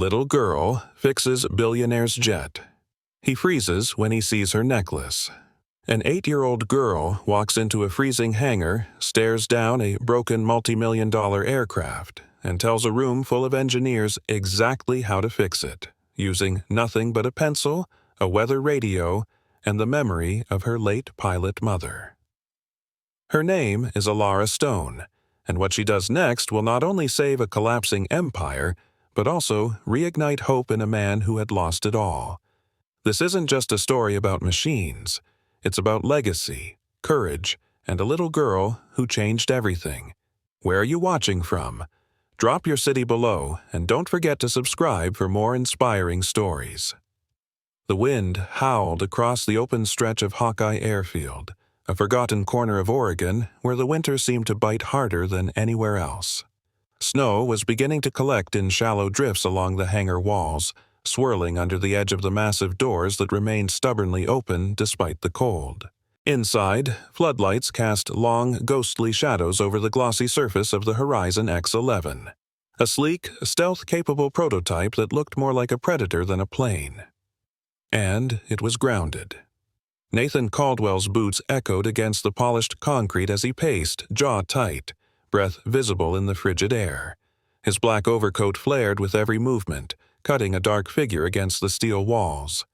Little girl fixes billionaire's jet. He freezes when he sees her necklace. An 8-year-old girl walks into a freezing hangar, stares down a broken multi-million-dollar aircraft, and tells a room full of engineers exactly how to fix it, using nothing but a pencil, a weather radio, and the memory of her late pilot mother. Her name is Alara Stone, and what she does next will not only save a collapsing empire, but also reignite hope in a man who had lost it all. This isn't just a story about machines. It's about legacy, courage, and a little girl who changed everything. Where are you watching from? Drop your city below, and don't forget to subscribe for more inspiring stories. The wind howled across the open stretch of Hawkeye Airfield, a forgotten corner of Oregon where the winter seemed to bite harder than anywhere else. Snow was beginning to collect in shallow drifts along the hangar walls, swirling under the edge of the massive doors that remained stubbornly open despite the cold. Inside, floodlights cast long, ghostly shadows over the glossy surface of the Horizon X-11, a sleek, stealth-capable prototype that looked more like a Predator than a plane. And it was grounded. Nathan Caldwell's boots echoed against the polished concrete as he paced, jaw tight, breath visible in the frigid air. His black overcoat flared with every movement, cutting a dark figure against the steel walls.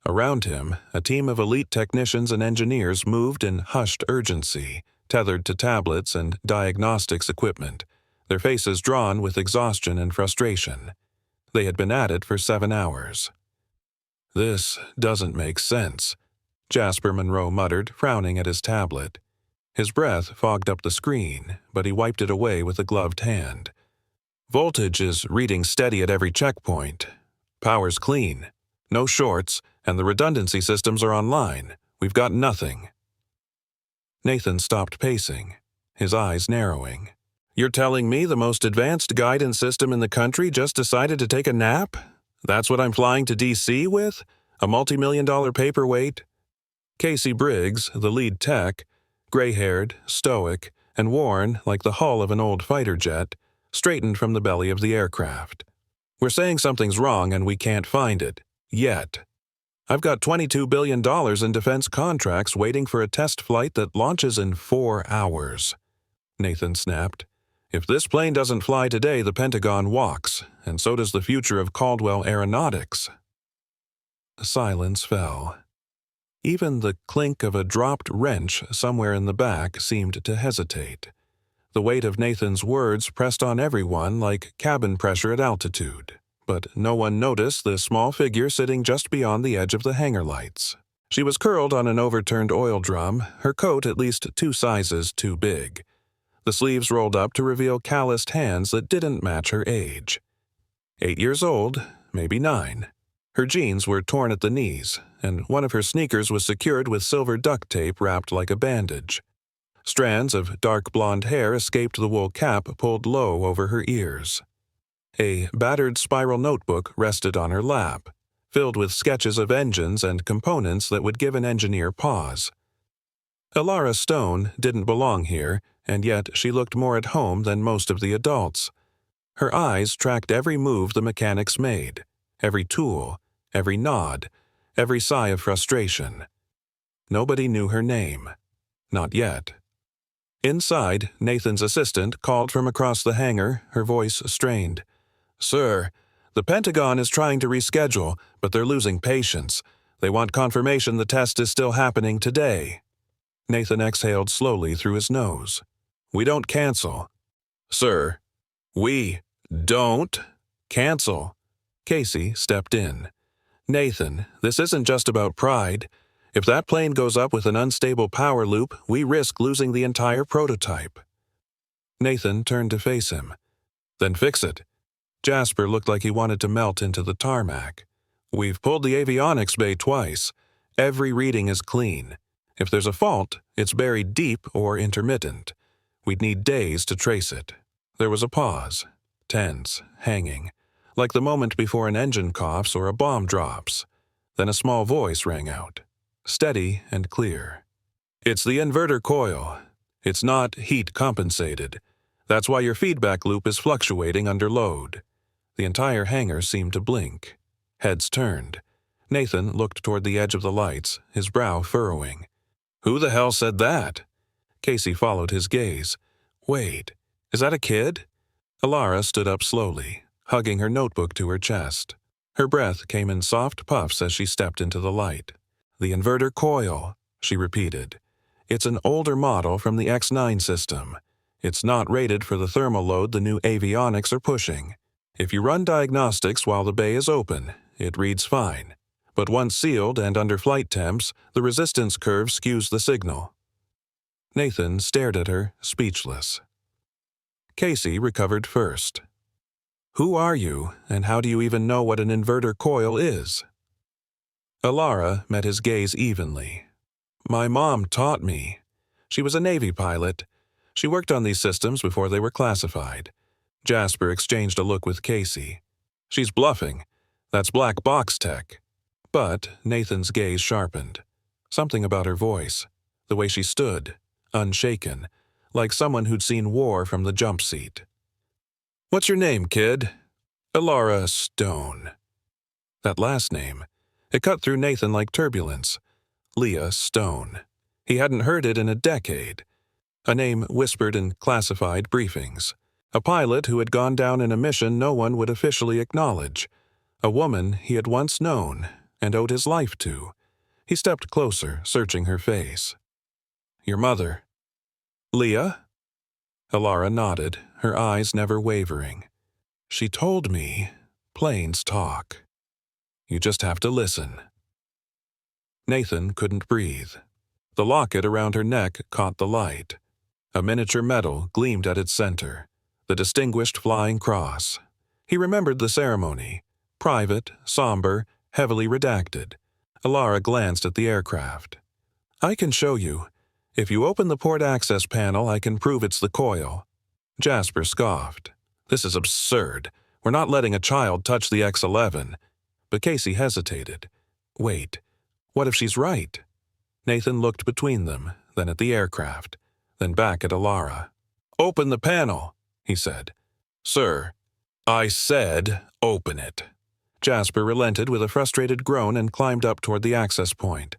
Around him, a team of elite technicians and engineers moved in hushed urgency, tethered to tablets and diagnostics equipment, their faces drawn with exhaustion and frustration. They had been at it for 7 hours. "This doesn't make sense," Jasper Monroe muttered, frowning at his tablet. His breath fogged up the screen, but he wiped it away with a gloved hand. "Voltage is reading steady at every checkpoint. Power's clean. No shorts, and the redundancy systems are online. We've got nothing." Nathan stopped pacing, his eyes narrowing. "You're telling me the most advanced guidance system in the country just decided to take a nap? That's what I'm flying to D.C. with? A multi-million-dollar paperweight?" Casey Briggs, the lead tech, gray-haired, stoic, and worn like the hull of an old fighter jet, straightened from the belly of the aircraft. "We're saying something's wrong and we can't find it. Yet. I've got $22 billion in defense contracts waiting for a test flight that launches in 4 hours. Nathan snapped. "If this plane doesn't fly today, the Pentagon walks, and so does the future of Caldwell Aeronautics." Silence fell. Even the clink of a dropped wrench somewhere in the back seemed to hesitate. The weight of Nathan's words pressed on everyone like cabin pressure at altitude, but no one noticed the small figure sitting just beyond the edge of the hangar lights. She was curled on an overturned oil drum, her coat at least 2 sizes too big. The sleeves rolled up to reveal calloused hands that didn't match her age. 8 years old, maybe 9. Her jeans were torn at the knees, and one of her sneakers was secured with silver duct tape wrapped like a bandage. Strands of dark blonde hair escaped the wool cap pulled low over her ears. A battered spiral notebook rested on her lap, filled with sketches of engines and components that would give an engineer pause. Alara Stone didn't belong here, and yet she looked more at home than most of the adults. Her eyes tracked every move the mechanics made, every tool, every nod, every sigh of frustration. Nobody knew her name. Not yet. Inside, Nathan's assistant called from across the hangar, her voice strained. "Sir, the Pentagon is trying to reschedule, but they're losing patience. They want confirmation the test is still happening today." Nathan exhaled slowly through his nose. "We don't cancel." "Sir, we don't cancel." Casey stepped in. "Nathan, this isn't just about pride. If that plane goes up with an unstable power loop, we risk losing the entire prototype." Nathan turned to face him. "Then fix it." Jasper looked like he wanted to melt into the tarmac. "We've pulled the avionics bay twice. Every reading is clean. If there's a fault, it's buried deep or intermittent. We'd need days to trace it." There was a pause, tense, hanging, like the moment before an engine coughs or a bomb drops. Then a small voice rang out, steady and clear. "It's the inverter coil. It's not heat compensated. That's why your feedback loop is fluctuating under load. The entire hangar seemed to blink. Heads turned. Nathan looked toward the edge of the lights, his brow furrowing. "Who the hell said that?" Casey followed his gaze. "Wait, is that a kid?" Alara stood up slowly, hugging her notebook to her chest. Her breath came in soft puffs as she stepped into the light. "The inverter coil," she repeated. "It's an older model from the X9 system. It's not rated for the thermal load the new avionics are pushing. If you run diagnostics while the bay is open, it reads fine. But once sealed and under flight temps, the resistance curve skews the signal." Nathan stared at her, speechless. Casey recovered first. "Who are you, and how do you even know what an inverter coil is?" Alara met his gaze evenly. "My mom taught me. She was a Navy pilot. She worked on these systems before they were classified." Jasper exchanged a look with Casey. "She's bluffing. That's black box tech." But Nathan's gaze sharpened. Something about her voice, the way she stood, unshaken, like someone who'd seen war from the jump seat. "What's your name, kid?" "Alara Stone." That last name, it cut through Nathan like turbulence. Leah Stone. He hadn't heard it in a decade. A name whispered in classified briefings. A pilot who had gone down in a mission no one would officially acknowledge. A woman he had once known and owed his life to. He stepped closer, searching her face. "Your mother." "Leah?" Alara nodded, her eyes never wavering. "She told me, planes talk. You just have to listen." Nathan couldn't breathe. The locket around her neck caught the light. A miniature medal gleamed at its center, the Distinguished Flying Cross. He remembered the ceremony. Private, somber, heavily redacted. Alara glanced at the aircraft. "I can show you. If you open the port access panel, I can prove it's the coil." Jasper scoffed. "This is absurd. We're not letting a child touch the X-11. But Casey hesitated. Wait, what if she's right? Nathan looked between them, then at the aircraft, then back at Alara. "Open the panel," he said. "Sir, I said open it." Jasper relented with a frustrated groan and climbed up toward the access point.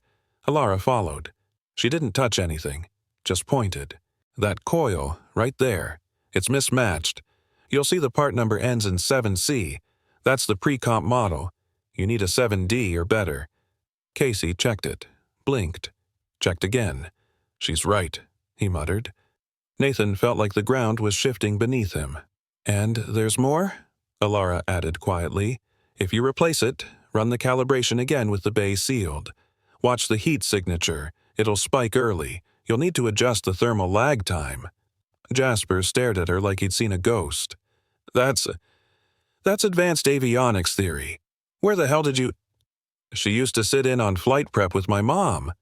Alara followed. She didn't touch anything, just pointed. "That coil, right there. It's mismatched. You'll see the part number ends in 7C. That's the pre-comp model. You need a 7D or better." Casey checked it, blinked, checked again. "She's right," he muttered. Nathan felt like the ground was shifting beneath him. "And there's more?" Alara added quietly. "If you replace it, run the calibration again with the bay sealed. Watch the heat signature. It'll spike early. You'll need to adjust the thermal lag time." Jasper stared at her like he'd seen a ghost. That's advanced avionics theory. Where the hell did you—" "She used to sit in on flight prep with my mom,"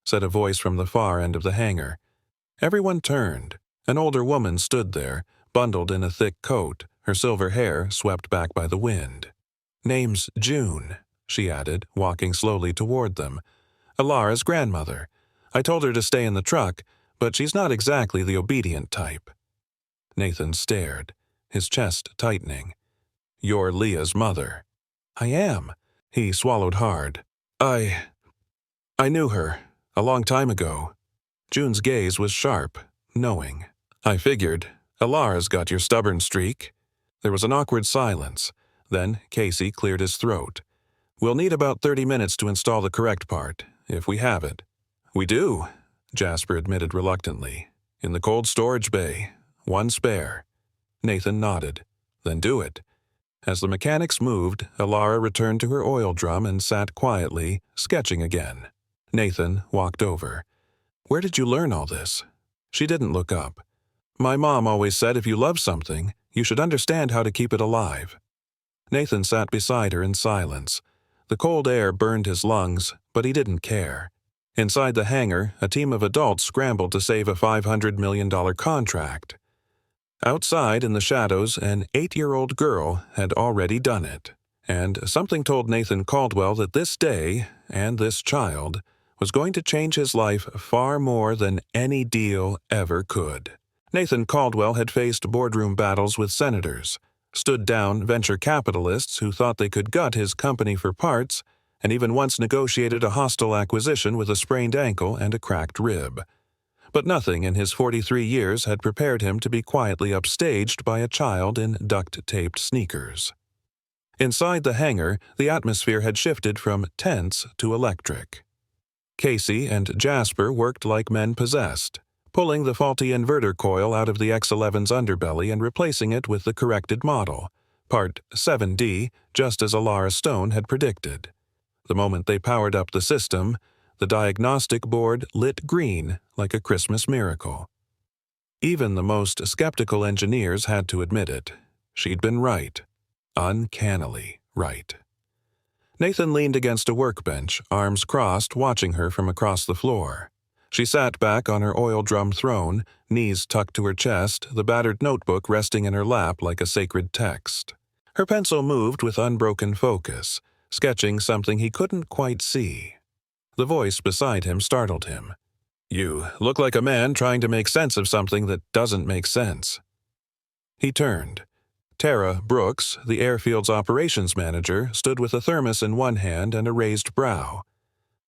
said a voice from the far end of the hangar. Everyone turned. An older woman stood there, bundled in a thick coat, her silver hair swept back by the wind. "Name's June," she added, walking slowly toward them. "Alara's grandmother. I told her to stay in the truck, but she's not exactly the obedient type." Nathan stared, his chest tightening. "You're Leah's mother." "I am." He swallowed hard. I knew her, a long time ago." June's gaze was sharp, knowing. "I figured. Alara's got your stubborn streak." There was an awkward silence. Then Casey cleared his throat. "We'll need about 30 minutes to install the correct part, if we have it." "We do," Jasper admitted reluctantly. "In the cold storage bay. One spare." Nathan nodded. "Then do it." As the mechanics moved, Alara returned to her oil drum and sat quietly, sketching again. Nathan walked over. "Where did you learn all this?" She didn't look up. "My mom always said if you love something, you should understand how to keep it alive." Nathan sat beside her in silence. The cold air burned his lungs, but he didn't care. Inside the hangar, a team of adults scrambled to save a $500 million contract. Outside, in the shadows, an 8-year-old girl had already done it. And something told Nathan Caldwell that this day, and this child, was going to change his life far more than any deal ever could. Nathan Caldwell had faced boardroom battles with senators, stood-down venture capitalists who thought they could gut his company for parts, and even once negotiated a hostile acquisition with a sprained ankle and a cracked rib. But nothing in his 43 years had prepared him to be quietly upstaged by a child in duct-taped sneakers. Inside the hangar, the atmosphere had shifted from tense to electric. Casey and Jasper worked like men possessed, pulling the faulty inverter coil out of the X-11's underbelly and replacing it with the corrected model, Part 7D, just as Alara Stone had predicted. The moment they powered up the system, the diagnostic board lit green like a Christmas miracle. Even the most skeptical engineers had to admit it. She'd been right. Uncannily right. Nathan leaned against a workbench, arms crossed, watching her from across the floor. She sat back on her oil-drum throne, knees tucked to her chest, the battered notebook resting in her lap like a sacred text. Her pencil moved with unbroken focus, sketching something he couldn't quite see. The voice beside him startled him. "You look like a man trying to make sense of something that doesn't make sense." He turned. Tara Brooks, the airfield's operations manager, stood with a thermos in one hand and a raised brow.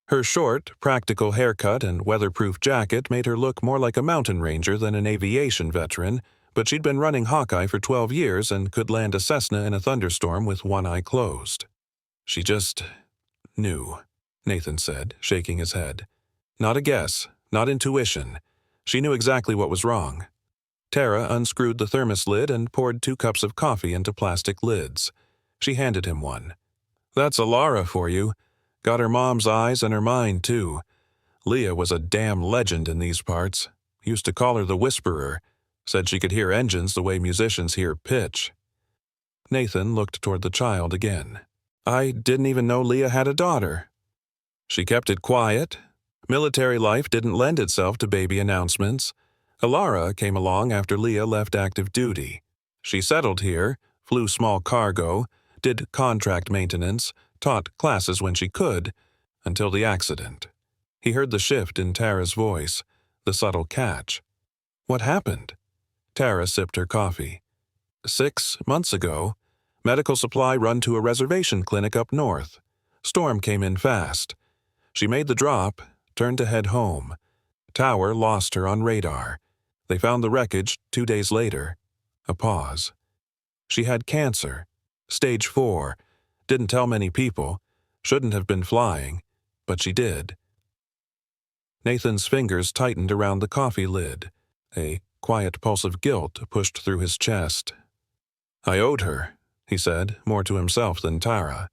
Her short, practical haircut and weatherproof jacket made her look more like a mountain ranger than an aviation veteran, but she'd been running Hawkeye for 12 years and could land a Cessna in a thunderstorm with one eye closed. "She just knew," Nathan said, shaking his head. "Not a guess, not intuition. She knew exactly what was wrong." Tara unscrewed the thermos lid and poured 2 cups of coffee into plastic lids. She handed him one. "That's Alara for you. Got her mom's eyes and her mind, too. Leah was a damn legend in these parts. Used to call her the Whisperer. Said she could hear engines the way musicians hear pitch." Nathan looked toward the child again. "I didn't even know Leah had a daughter." "She kept it quiet. Military life didn't lend itself to baby announcements. Alara came along after Leah left active duty. She settled here, flew small cargo, did contract maintenance, taught classes when she could, until the accident." He heard the shift in Tara's voice, the subtle catch. "What happened?" Tara sipped her coffee. 6 months ago, medical supply run to a reservation clinic up north. Storm came in fast. She made the drop, turned to head home. Tower lost her on radar. They found the wreckage 2 days later. A pause. She had cancer. Stage 4. Didn't tell many people. Shouldn't have been flying, but she did. Nathan's fingers tightened around the coffee lid. A quiet pulse of guilt pushed through his chest. "I owed her," he said, more to himself than Tara.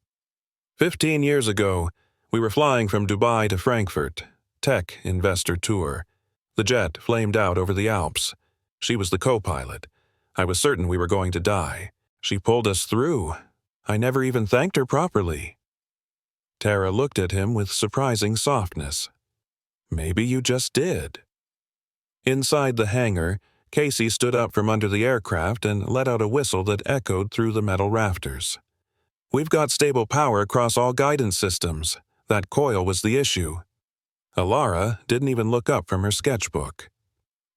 15 years ago, we were flying from Dubai to Frankfurt. Tech investor tour. The jet flamed out over the Alps. She was the co-pilot. I was certain we were going to die. She pulled us through. I never even thanked her properly." Tara looked at him with surprising softness. "Maybe you just did." Inside the hangar, Casey stood up from under the aircraft and let out a whistle that echoed through the metal rafters. "We've got stable power across all guidance systems. That coil was the issue." Alara didn't even look up from her sketchbook.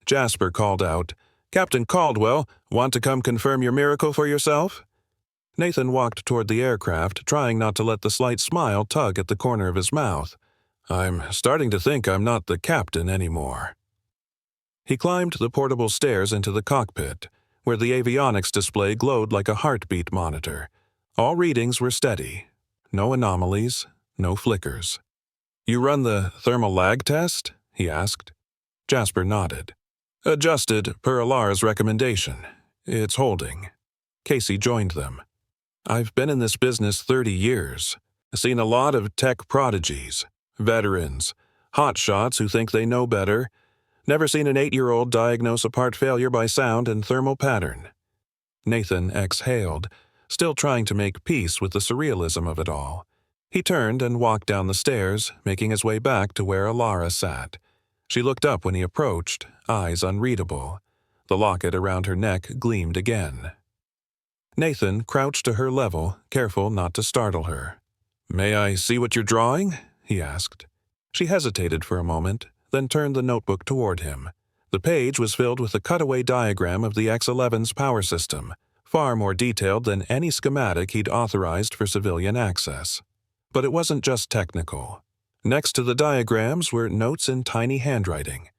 Jasper called out, "Captain Caldwell, want to come confirm your miracle for yourself?" Nathan walked toward the aircraft, trying not to let the slight smile tug at the corner of his mouth. "I'm starting to think I'm not the captain anymore." He climbed the portable stairs into the cockpit, where the avionics display glowed like a heartbeat monitor. All readings were steady. No anomalies, no flickers. "You run the thermal lag test?" he asked. Jasper nodded. "Adjusted per Alara's recommendation. It's holding." Casey joined them. "I've been in this business 30 years. Seen a lot of tech prodigies, veterans, hotshots who think they know better. Never seen an 8-year-old diagnose a part failure by sound and thermal pattern." Nathan exhaled, still trying to make peace with the surrealism of it all. He turned and walked down the stairs, making his way back to where Alara sat. She looked up when he approached, eyes unreadable. The locket around her neck gleamed again. Nathan crouched to her level, careful not to startle her. "May I see what you're drawing?" he asked. She hesitated for a moment, then turned the notebook toward him. The page was filled with a cutaway diagram of the X-11's power system, far more detailed than any schematic he'd authorized for civilian access. But it wasn't just technical. Next to the diagrams were notes in tiny handwriting.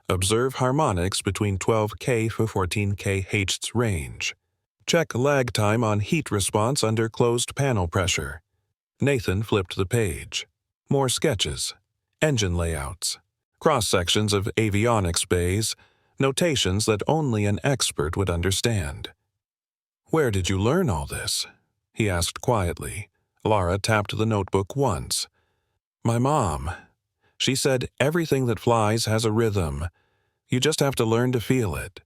Observe harmonics between 12K to 14K Hz range. Check lag time on heat response under closed panel pressure. Nathan flipped the page. More sketches. Engine layouts. Cross-sections of avionics bays. Notations that only an expert would understand. "Where did you learn all this?" he asked quietly. Lara tapped the notebook once. "My mom. She said everything that flies has a rhythm. You just have to learn to feel it."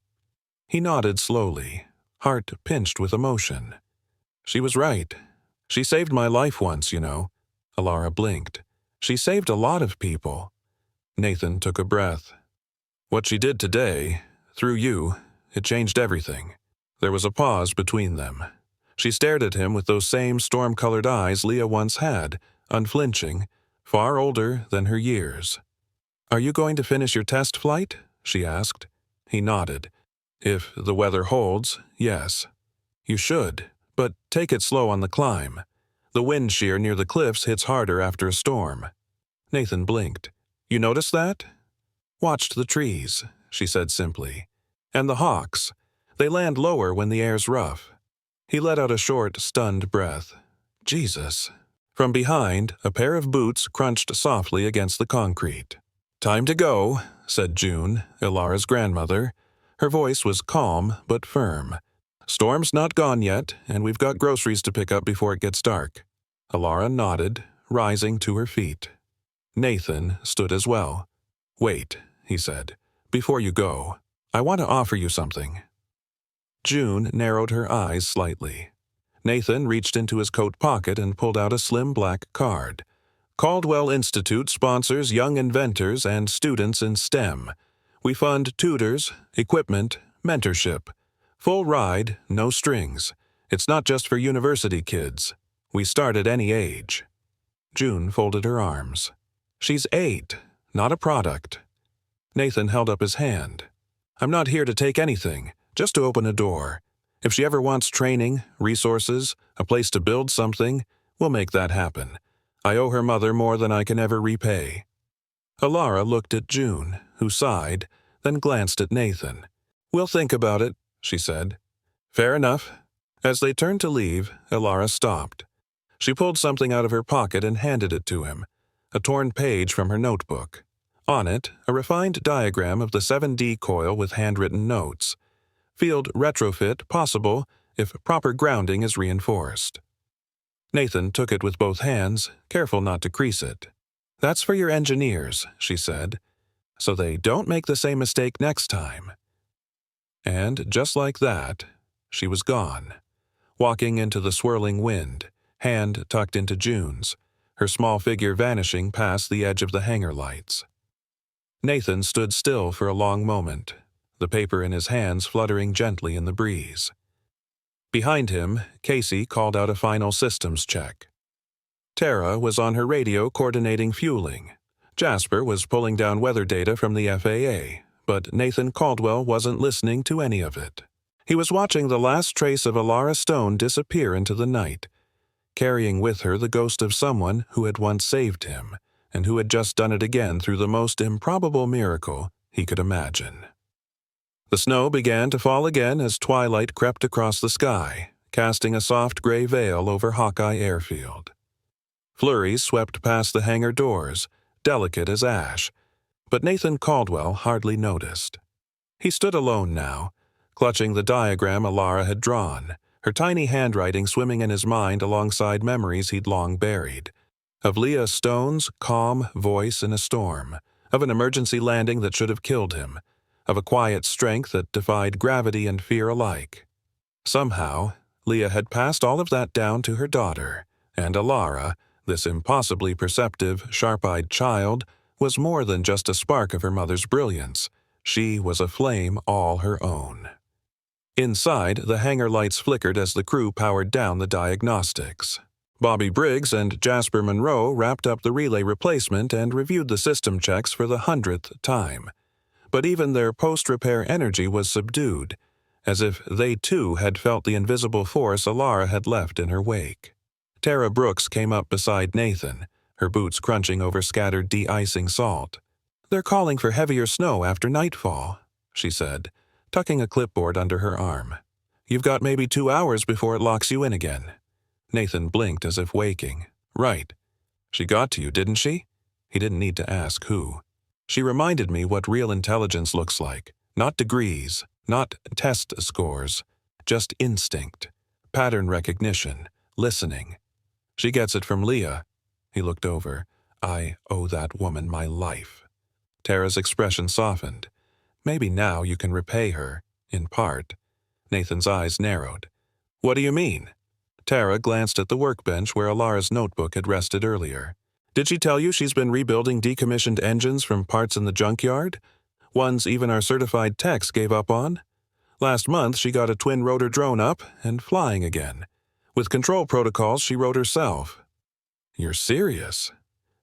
He nodded slowly, heart pinched with emotion. "She was right. She saved my life once, you know." Alara blinked. "She saved a lot of people." Nathan took a breath. "What she did today, through you, it changed everything." There was a pause between them. She stared at him with those same storm-colored eyes Leah once had, unflinching, far older than her years. "Are you going to finish your test flight?" she asked. He nodded. "If the weather holds, yes." "You should, but take it slow on the climb. The wind shear near the cliffs hits harder after a storm." Nathan blinked. "You notice that?" "Watched the trees," she said simply. "And the hawks. They land lower when the air's rough." He let out a short, stunned breath. "Jesus." From behind, a pair of boots crunched softly against the concrete. "Time to go," said June, Ilara's grandmother. Her voice was calm but firm. "Storm's not gone yet, and we've got groceries to pick up before it gets dark." Ilara nodded, rising to her feet. Nathan stood as well. "Wait," he said. "Before you go, I want to offer you something." June narrowed her eyes slightly. Nathan reached into his coat pocket and pulled out a slim black card. "Caldwell Institute sponsors young inventors and students in STEM. We fund tutors, equipment, mentorship. Full ride, no strings. It's not just for university kids. We start at any age." June folded her arms. "She's 8, not a product." Nathan held up his hand. "I'm not here to take anything, just to open a door. If she ever wants training, resources, a place to build something, we'll make that happen. I owe her mother more than I can ever repay." Alara looked at June, who sighed, then glanced at Nathan. "We'll think about it," she said. "Fair enough." As they turned to leave, Alara stopped. She pulled something out of her pocket and handed it to him, a torn page from her notebook. On it, a refined diagram of the 7D coil with handwritten notes. Field retrofit possible if proper grounding is reinforced. Nathan took it with both hands, careful not to crease it. "That's for your engineers," she said, "so they don't make the same mistake next time." And just like that, she was gone, walking into the swirling wind, hand tucked into June's, her small figure vanishing past the edge of the hangar lights. Nathan stood still for a long moment, the paper in his hands fluttering gently in the breeze. Behind him, Casey called out a final systems check. Tara was on her radio coordinating fueling. Jasper was pulling down weather data from the FAA, but Nathan Caldwell wasn't listening to any of it. He was watching the last trace of Alara Stone disappear into the night, carrying with her the ghost of someone who had once saved him, and who had just done it again through the most improbable miracle he could imagine. The snow began to fall again as twilight crept across the sky, casting a soft gray veil over Hawkeye Airfield. Flurries swept past the hangar doors, delicate as ash, but Nathan Caldwell hardly noticed. He stood alone now, clutching the diagram Alara had drawn, her tiny handwriting swimming in his mind alongside memories he'd long buried. Of Leah Stone's calm voice in a storm, of an emergency landing that should have killed him, of a quiet strength that defied gravity and fear alike. Somehow, Leah had passed all of that down to her daughter, and Alara, this impossibly perceptive, sharp-eyed child, was more than just a spark of her mother's brilliance. She was a flame all her own. Inside, the hangar lights flickered as the crew powered down the diagnostics. Bobby Briggs and Jasper Monroe wrapped up the relay replacement and reviewed the system checks for the 100th time. But even their post-repair energy was subdued, as if they too had felt the invisible force Alara had left in her wake. Tara Brooks came up beside Nathan, her boots crunching over scattered de-icing salt. "They're calling for heavier snow after nightfall," she said, tucking a clipboard under her arm. "You've got maybe 2 hours before it locks you in again." Nathan blinked as if waking. "Right. She got to you, didn't she?" He didn't need to ask who. "She reminded me what real intelligence looks like. Not degrees, not test scores, just instinct, pattern recognition, listening. She gets it from Leah." He looked over. "I owe that woman my life." Tara's expression softened. "Maybe now you can repay her, in part." Nathan's eyes narrowed. "What do you mean?" Tara glanced at the workbench where Alara's notebook had rested earlier. "Did she tell you she's been rebuilding decommissioned engines from parts in the junkyard? Ones even our certified techs gave up on? Last month she got a twin-rotor drone up and flying again, with control protocols she wrote herself." "You're serious?"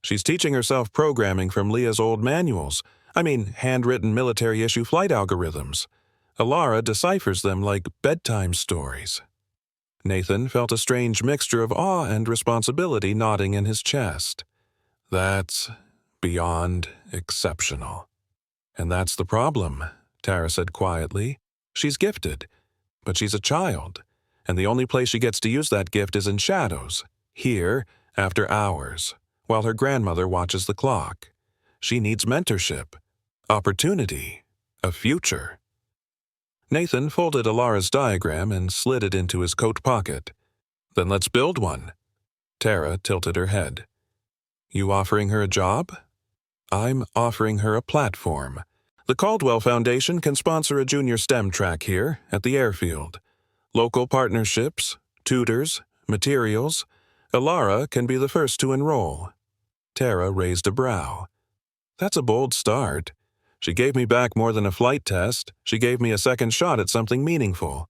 "She's teaching herself programming from Leah's old manuals. I mean, handwritten military-issue flight algorithms. Alara deciphers them like bedtime stories." Nathan felt a strange mixture of awe and responsibility knotting in his chest. "That's beyond exceptional." "And that's the problem," Tara said quietly. "She's gifted, but she's a child, and the only place she gets to use that gift is in shadows, here, after hours, while her grandmother watches the clock. She needs mentorship, opportunity, a future." Nathan folded Alara's diagram and slid it into his coat pocket. "Then let's build one." Tara tilted her head. "You offering her a job?" "I'm offering her a platform. The Caldwell Foundation can sponsor a junior STEM track here, at the airfield. Local partnerships, tutors, materials. Alara can be the first to enroll." Tara raised a brow. "That's a bold start. She gave me back more than a flight test. She gave me a second shot at something meaningful."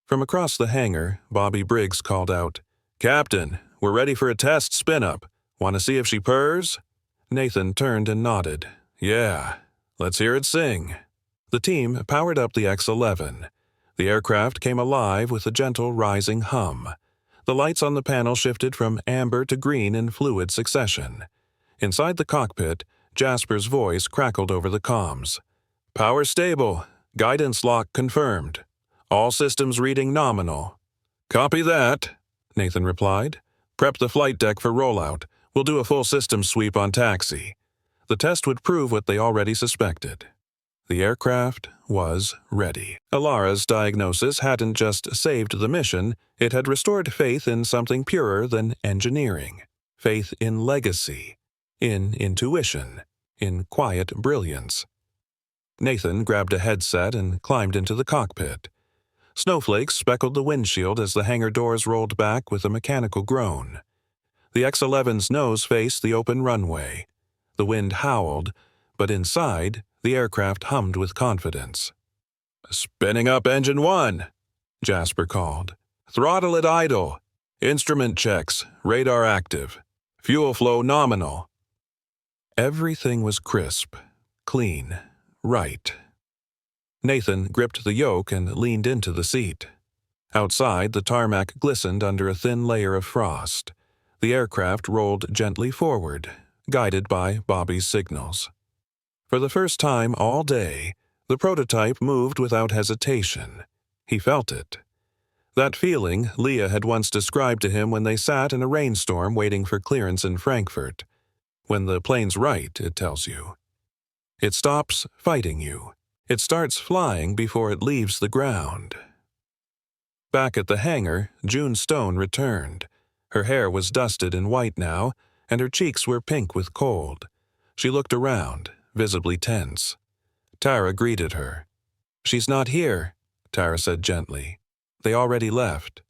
From across the hangar, Bobby Briggs called out, "Captain, we're ready for a test spin-up. Want to see if she purrs?" Nathan turned and nodded. "Yeah, let's hear it sing." The team powered up the X-11. The aircraft came alive with a gentle rising hum. The lights on the panel shifted from amber to green in fluid succession. Inside the cockpit, Jasper's voice crackled over the comms. "Power stable. Guidance lock confirmed. All systems reading nominal." "Copy that," Nathan replied. "Prep the flight deck for rollout. We'll do a full system sweep on taxi." The test would prove what they already suspected. The aircraft was ready. Alara's diagnosis hadn't just saved the mission, it had restored faith in something purer than engineering. Faith in legacy, in intuition, in quiet brilliance. Nathan grabbed a headset and climbed into the cockpit. Snowflakes speckled the windshield as the hangar doors rolled back with a mechanical groan. The X-11's nose faced the open runway. The wind howled, but inside, the aircraft hummed with confidence. "Spinning up engine 1, Jasper called. "Throttle at idle. Instrument checks, radar active. Fuel flow nominal." Everything was crisp, clean, right. Nathan gripped the yoke and leaned into the seat. Outside, the tarmac glistened under a thin layer of frost. The aircraft rolled gently forward, guided by Bobby's signals. For the first time all day, the prototype moved without hesitation. He felt it. That feeling Leah had once described to him when they sat in a rainstorm waiting for clearance in Frankfurt. When the plane's right, it tells you. It stops fighting you. It starts flying before it leaves the ground. Back at the hangar, June Stone returned. Her hair was dusted and white now, and her cheeks were pink with cold. She looked around, visibly tense. Tara greeted her. "She's not here," Tara said gently. "They already left."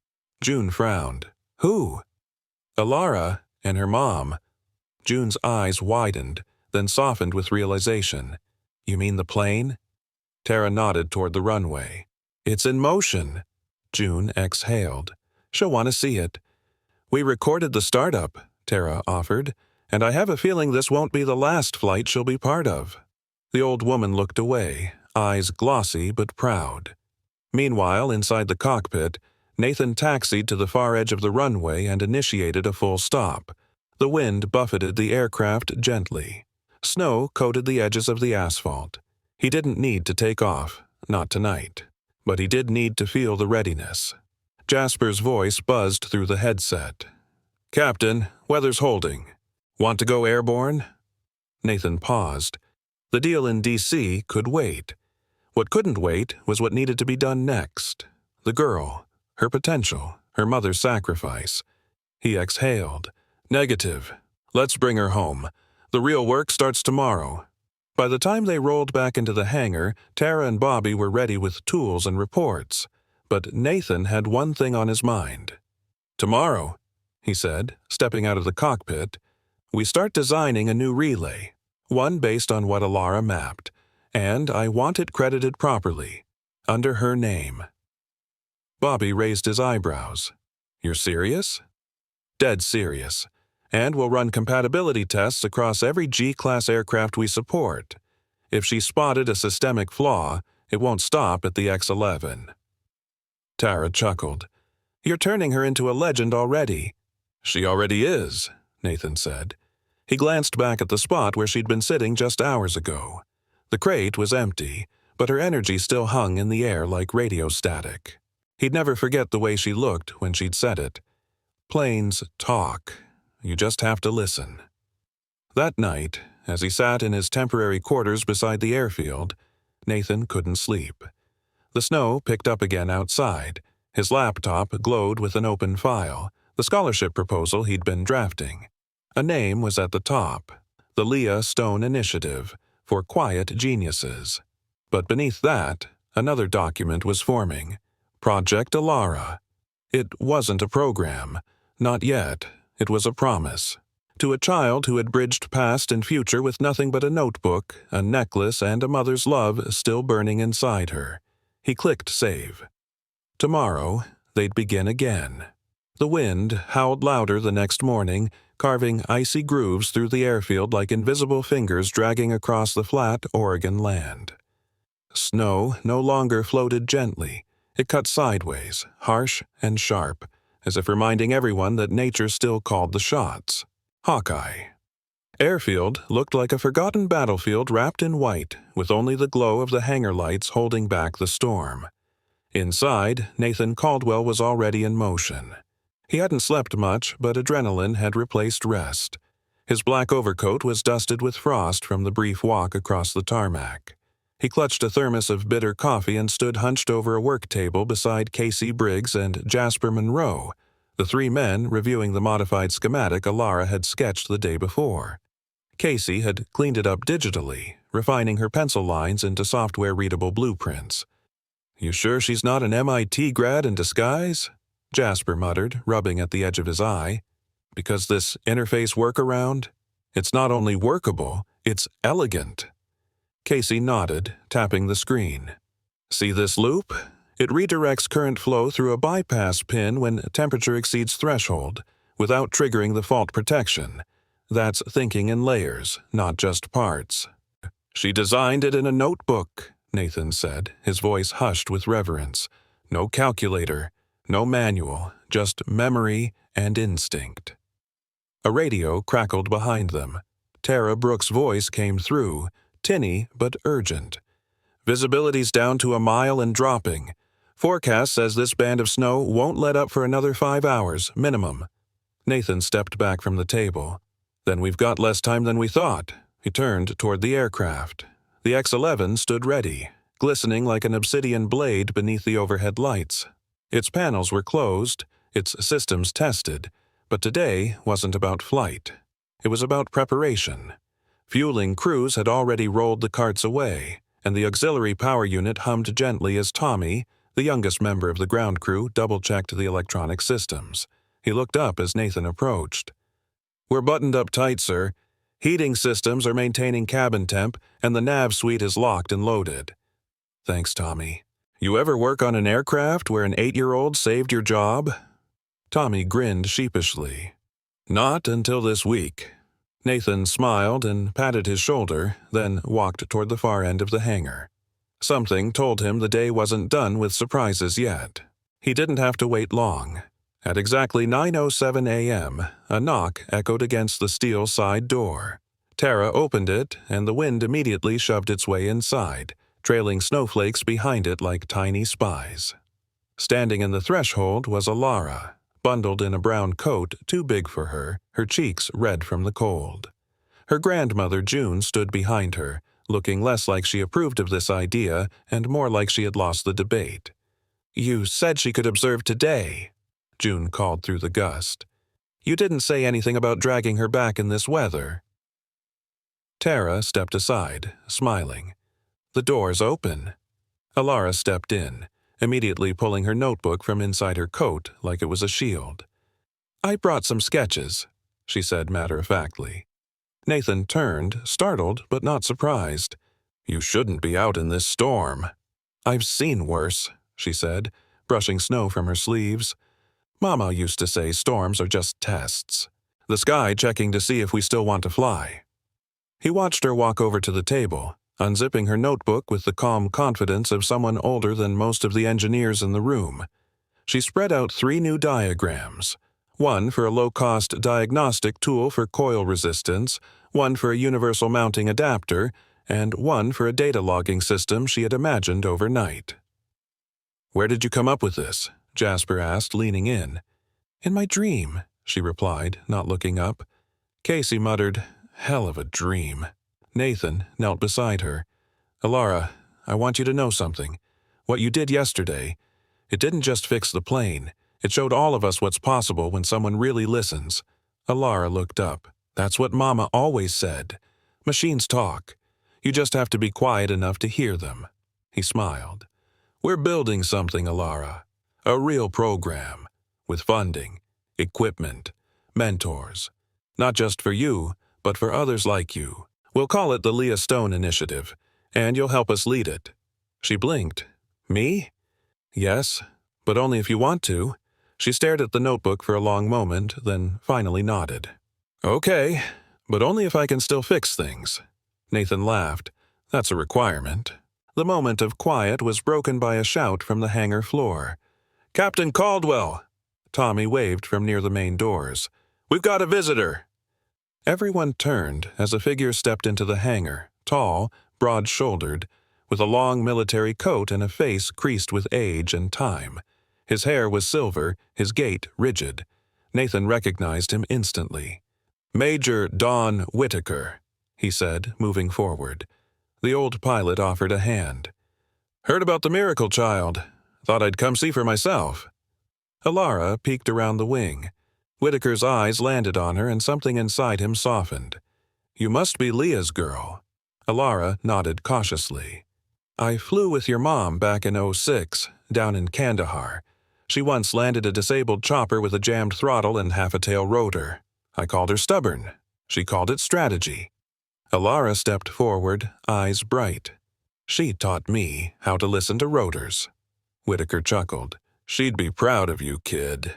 June frowned. "Who?" "Alara and her mom." June's eyes widened, then softened with realization. "You mean the plane?" Tara nodded toward the runway. "It's in motion." June exhaled. "She'll want to see it." "We recorded the startup," Tara offered, "and I have a feeling this won't be the last flight she'll be part of." The old woman looked away, eyes glossy but proud. Meanwhile, inside the cockpit, Nathan taxied to the far edge of the runway and initiated a full stop. The wind buffeted the aircraft gently. Snow coated the edges of the asphalt. He didn't need to take off, not tonight. But he did need to feel the readiness. Jasper's voice buzzed through the headset. "Captain, weather's holding. Want to go airborne?" Nathan paused. The deal in D.C. could wait. What couldn't wait was what needed to be done next. The girl, her potential, her mother's sacrifice. He exhaled. "Negative. Let's bring her home. The real work starts tomorrow." By the time they rolled back into the hangar, Tara and Bobby were ready with tools and reports. But Nathan had one thing on his mind. "Tomorrow," he said, stepping out of the cockpit, "we start designing a new relay, one based on what Alara mapped, and I want it credited properly, under her name." Bobby raised his eyebrows. "You're serious?" "Dead serious. And we'll run compatibility tests across every G-class aircraft we support. If she spotted a systemic flaw, it won't stop at the X-11. Tara chuckled. "You're turning her into a legend already." "She already is," Nathan said. He glanced back at the spot where she'd been sitting just hours ago. The crate was empty, but her energy still hung in the air like radio static. He'd never forget the way she looked when she'd said it. Planes talk. You just have to listen. That night, as he sat in his temporary quarters beside the airfield, Nathan couldn't sleep. The snow picked up again outside. His laptop glowed with an open file, the scholarship proposal he'd been drafting. A name was at the top, the Leah Stone Initiative for Quiet Geniuses. But beneath that, another document was forming, Project Alara. It wasn't a program. Not yet. It was a promise. To a child who had bridged past and future with nothing but a notebook, a necklace, and a mother's love still burning inside her. He clicked save. Tomorrow, they'd begin again. The wind howled louder the next morning, carving icy grooves through the airfield like invisible fingers dragging across the flat Oregon land. Snow no longer floated gently. It cut sideways, harsh and sharp, as if reminding everyone that nature still called the shots. Hawkeye. Airfield looked like a forgotten battlefield wrapped in white, with only the glow of the hangar lights holding back the storm. Inside, Nathan Caldwell was already in motion. He hadn't slept much, but adrenaline had replaced rest. His black overcoat was dusted with frost from the brief walk across the tarmac. He clutched a thermos of bitter coffee and stood hunched over a work table beside Casey Briggs and Jasper Monroe, the three men reviewing the modified schematic Alara had sketched the day before. Casey had cleaned it up digitally, refining her pencil lines into software-readable blueprints. "You sure she's not an MIT grad in disguise?" Jasper muttered, rubbing at the edge of his eye. "Because this interface workaround? It's not only workable, it's elegant." Casey nodded, tapping the screen. "See this loop? It redirects current flow through a bypass pin when temperature exceeds threshold, without triggering the fault protection. That's thinking in layers, not just parts." "She designed it in a notebook," Nathan said, his voice hushed with reverence. "No calculator, no manual, just memory and instinct." A radio crackled behind them. Tara Brooks' voice came through, tinny but urgent. "Visibility's down to a mile and dropping. Forecast says this band of snow won't let up for another 5 hours, minimum." Nathan stepped back from the table. "Then we've got less time than we thought." He turned toward the aircraft. The X-11 stood ready, glistening like an obsidian blade beneath the overhead lights. Its panels were closed, its systems tested, but today wasn't about flight. It was about preparation. Fueling crews had already rolled the carts away, and the auxiliary power unit hummed gently as Tommy, the youngest member of the ground crew, double-checked the electronic systems. He looked up as Nathan approached. "We're buttoned up tight, sir. Heating systems are maintaining cabin temp, and the nav suite is locked and loaded." "Thanks, Tommy. You ever work on an aircraft where an 8-year-old saved your job?" Tommy grinned sheepishly. "Not until this week." Nathan smiled and patted his shoulder, then walked toward the far end of the hangar. Something told him the day wasn't done with surprises yet. He didn't have to wait long. At exactly 9:07 a.m., a knock echoed against the steel side door. Tara opened it, and the wind immediately shoved its way inside, trailing snowflakes behind it like tiny spies. Standing in the threshold was Alara, bundled in a brown coat too big for her cheeks red from the cold. Her grandmother June stood behind her, looking less like she approved of this idea and more like she had lost the debate. "You said she could observe today," June called through the gust. "You didn't say anything about dragging her back in this weather." Tara stepped aside, smiling. "The door's open." Alara stepped in, immediately pulling her notebook from inside her coat like it was a shield. "I brought some sketches," she said matter-of-factly. Nathan turned, startled but not surprised. "You shouldn't be out in this storm." "I've seen worse," she said, brushing snow from her sleeves. "Mama used to say storms are just tests. The sky checking to see if we still want to fly." He watched her walk over to the table, unzipping her notebook with the calm confidence of someone older than most of the engineers in the room. She spread out 3 new diagrams. One for a low-cost diagnostic tool for coil resistance, one for a universal mounting adapter, and one for a data logging system she had imagined overnight. "Where did you come up with this?" Jasper asked, leaning in. "In my dream," she replied, not looking up. Casey muttered, "Hell of a dream." Nathan knelt beside her. "Alara, I want you to know something. What you did yesterday, it didn't just fix the plane. It showed all of us what's possible when someone really listens." Alara looked up. "That's what Mama always said. Machines talk. You just have to be quiet enough to hear them." He smiled. "We're building something, Alara. A real program. With funding, equipment, mentors. Not just for you, but for others like you. We'll call it the Leah Stone Initiative, and you'll help us lead it." She blinked. "Me?" "Yes, but only if you want to." She stared at the notebook for a long moment, then finally nodded. "Okay, but only if I can still fix things." Nathan laughed. "That's a requirement." The moment of quiet was broken by a shout from the hangar floor. "Captain Caldwell!" Tommy waved from near the main doors. "We've got a visitor!" Everyone turned as a figure stepped into the hangar, tall, broad-shouldered, with a long military coat and a face creased with age and time. His hair was silver, his gait rigid. Nathan recognized him instantly. "Major Don Whitaker," he said, moving forward. The old pilot offered a hand. "Heard about the miracle child. Thought I'd come see for myself." Alara peeked around the wing. Whitaker's eyes landed on her and something inside him softened. "You must be Leah's girl." Alara nodded cautiously. "I flew with your mom back in '06, down in Kandahar. She once landed a disabled chopper with a jammed throttle and half a tail rotor. I called her stubborn. She called it strategy." Alara stepped forward, eyes bright. "She taught me how to listen to rotors." Whitaker chuckled. "She'd be proud of you, kid."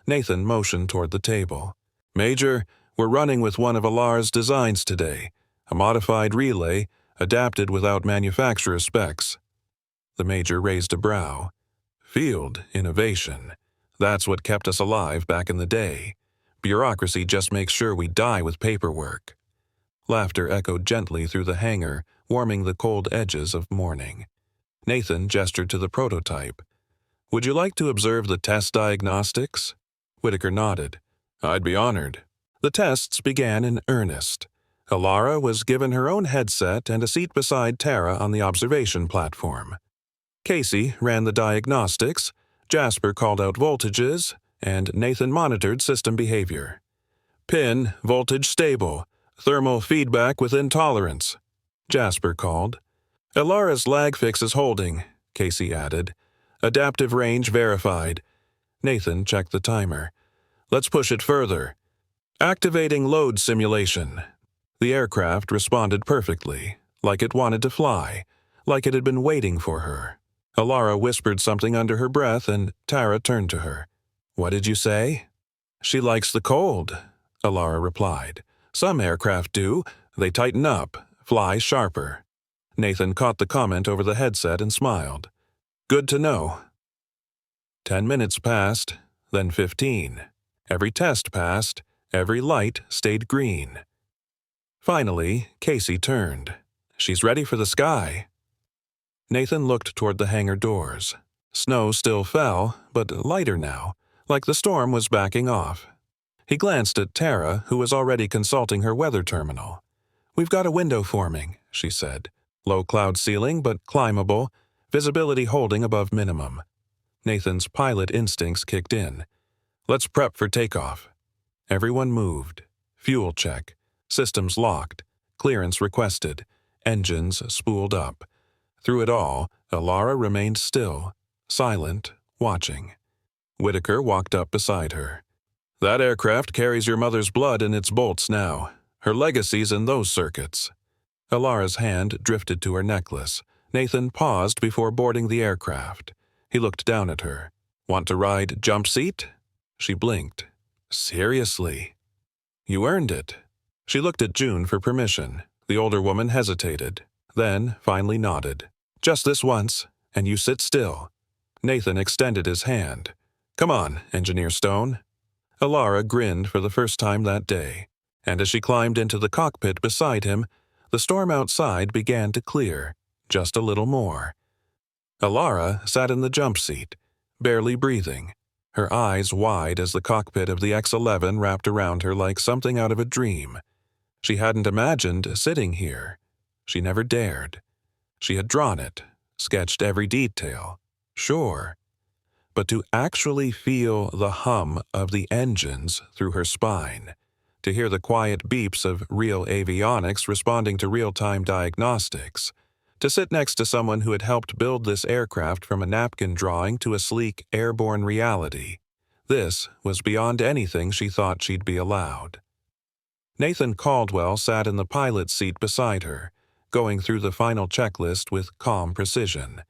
Nathan motioned toward the table. "Major, we're running with one of Alara's designs today. A modified relay, adapted without manufacturer specs." The Major raised a brow. "Field innovation. That's what kept us alive back in the day. Bureaucracy just makes sure we die with paperwork." Laughter echoed gently through the hangar, warming the cold edges of morning. Nathan gestured to the prototype. "Would you like to observe the test diagnostics?" Whitaker nodded. "I'd be honored." The tests began in earnest. Alara was given her own headset and a seat beside Tara on the observation platform. Casey ran the diagnostics, Jasper called out voltages, and Nathan monitored system behavior. "Pin, voltage stable. Thermal feedback within tolerance," Jasper called. "Alara's lag fix is holding," Casey added. "Adaptive range verified." Nathan checked the timer. "Let's push it further." "Activating load simulation." The aircraft responded perfectly, like it wanted to fly, like it had been waiting for her. Alara whispered something under her breath, and Tara turned to her. "What did you say?" "She likes the cold," Alara replied. "Some aircraft do. They tighten up, fly sharper." Nathan caught the comment over the headset and smiled. Good to know. 10 minutes passed, then 15. Every test passed, every light stayed green. Finally, Casey turned. She's ready for the sky. Nathan looked toward the hangar doors. Snow still fell, but lighter now, like the storm was backing off. He glanced at Tara, who was already consulting her weather terminal. We've got a window forming, she said. Low cloud ceiling, but climbable, visibility holding above minimum. Nathan's pilot instincts kicked in. Let's prep for takeoff. Everyone moved. Fuel check. Systems locked. Clearance requested. Engines spooled up. Through it all, Alara remained still, silent, watching. Whitaker walked up beside her. That aircraft carries your mother's blood in its bolts now. Her legacy's in those circuits. Alara's hand drifted to her necklace. Nathan paused before boarding the aircraft. He looked down at her. Want to ride jump seat? She blinked. Seriously? You earned it. She looked at June for permission. The older woman hesitated, then finally nodded. Just this once, and you sit still. Nathan extended his hand. Come on, Engineer Stone. Alara grinned for the first time that day, and as she climbed into the cockpit beside him, the storm outside began to clear, just a little more. Alara sat in the jump seat, barely breathing, her eyes wide as the cockpit of the X-11 wrapped around her like something out of a dream. She hadn't imagined sitting here. She never dared. She had drawn it, sketched every detail, sure. But to actually feel the hum of the engines through her spine, to hear the quiet beeps of real avionics responding to real-time diagnostics, to sit next to someone who had helped build this aircraft from a napkin drawing to a sleek, airborne reality, this was beyond anything she thought she'd be allowed. Nathan Caldwell sat in the pilot's seat beside her, going through the final checklist with calm precision.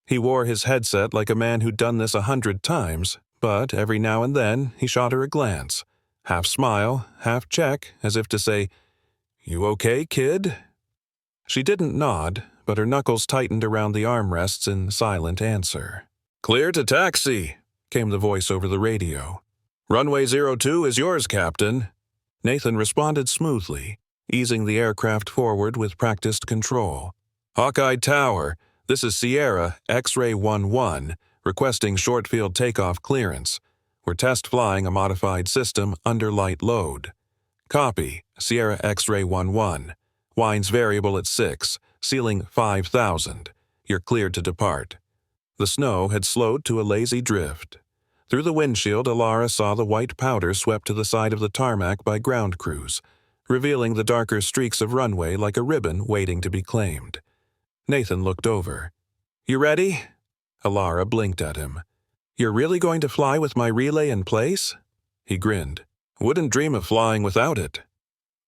He wore his headset like a man who'd done this 100 times, but every now and then he shot her a glance, half smile, half check, as if to say, You okay, kid? She didn't nod, but her knuckles tightened around the armrests in silent answer. Clear to taxi, came the voice over the radio. Runway 02 is yours, Captain. Nathan responded smoothly, easing the aircraft forward with practiced control. Hawkeye Tower, this is Sierra X-Ray 11, requesting short-field takeoff clearance. We're test flying a modified system under light load. Copy, Sierra X-Ray 11. Winds variable at 6, ceiling 5,000. You're cleared to depart. The snow had slowed to a lazy drift. Through the windshield, Alara saw the white powder swept to the side of the tarmac by ground crews, revealing the darker streaks of runway like a ribbon waiting to be claimed. Nathan looked over. You ready? Alara blinked at him. You're really going to fly with my relay in place? He grinned. Wouldn't dream of flying without it.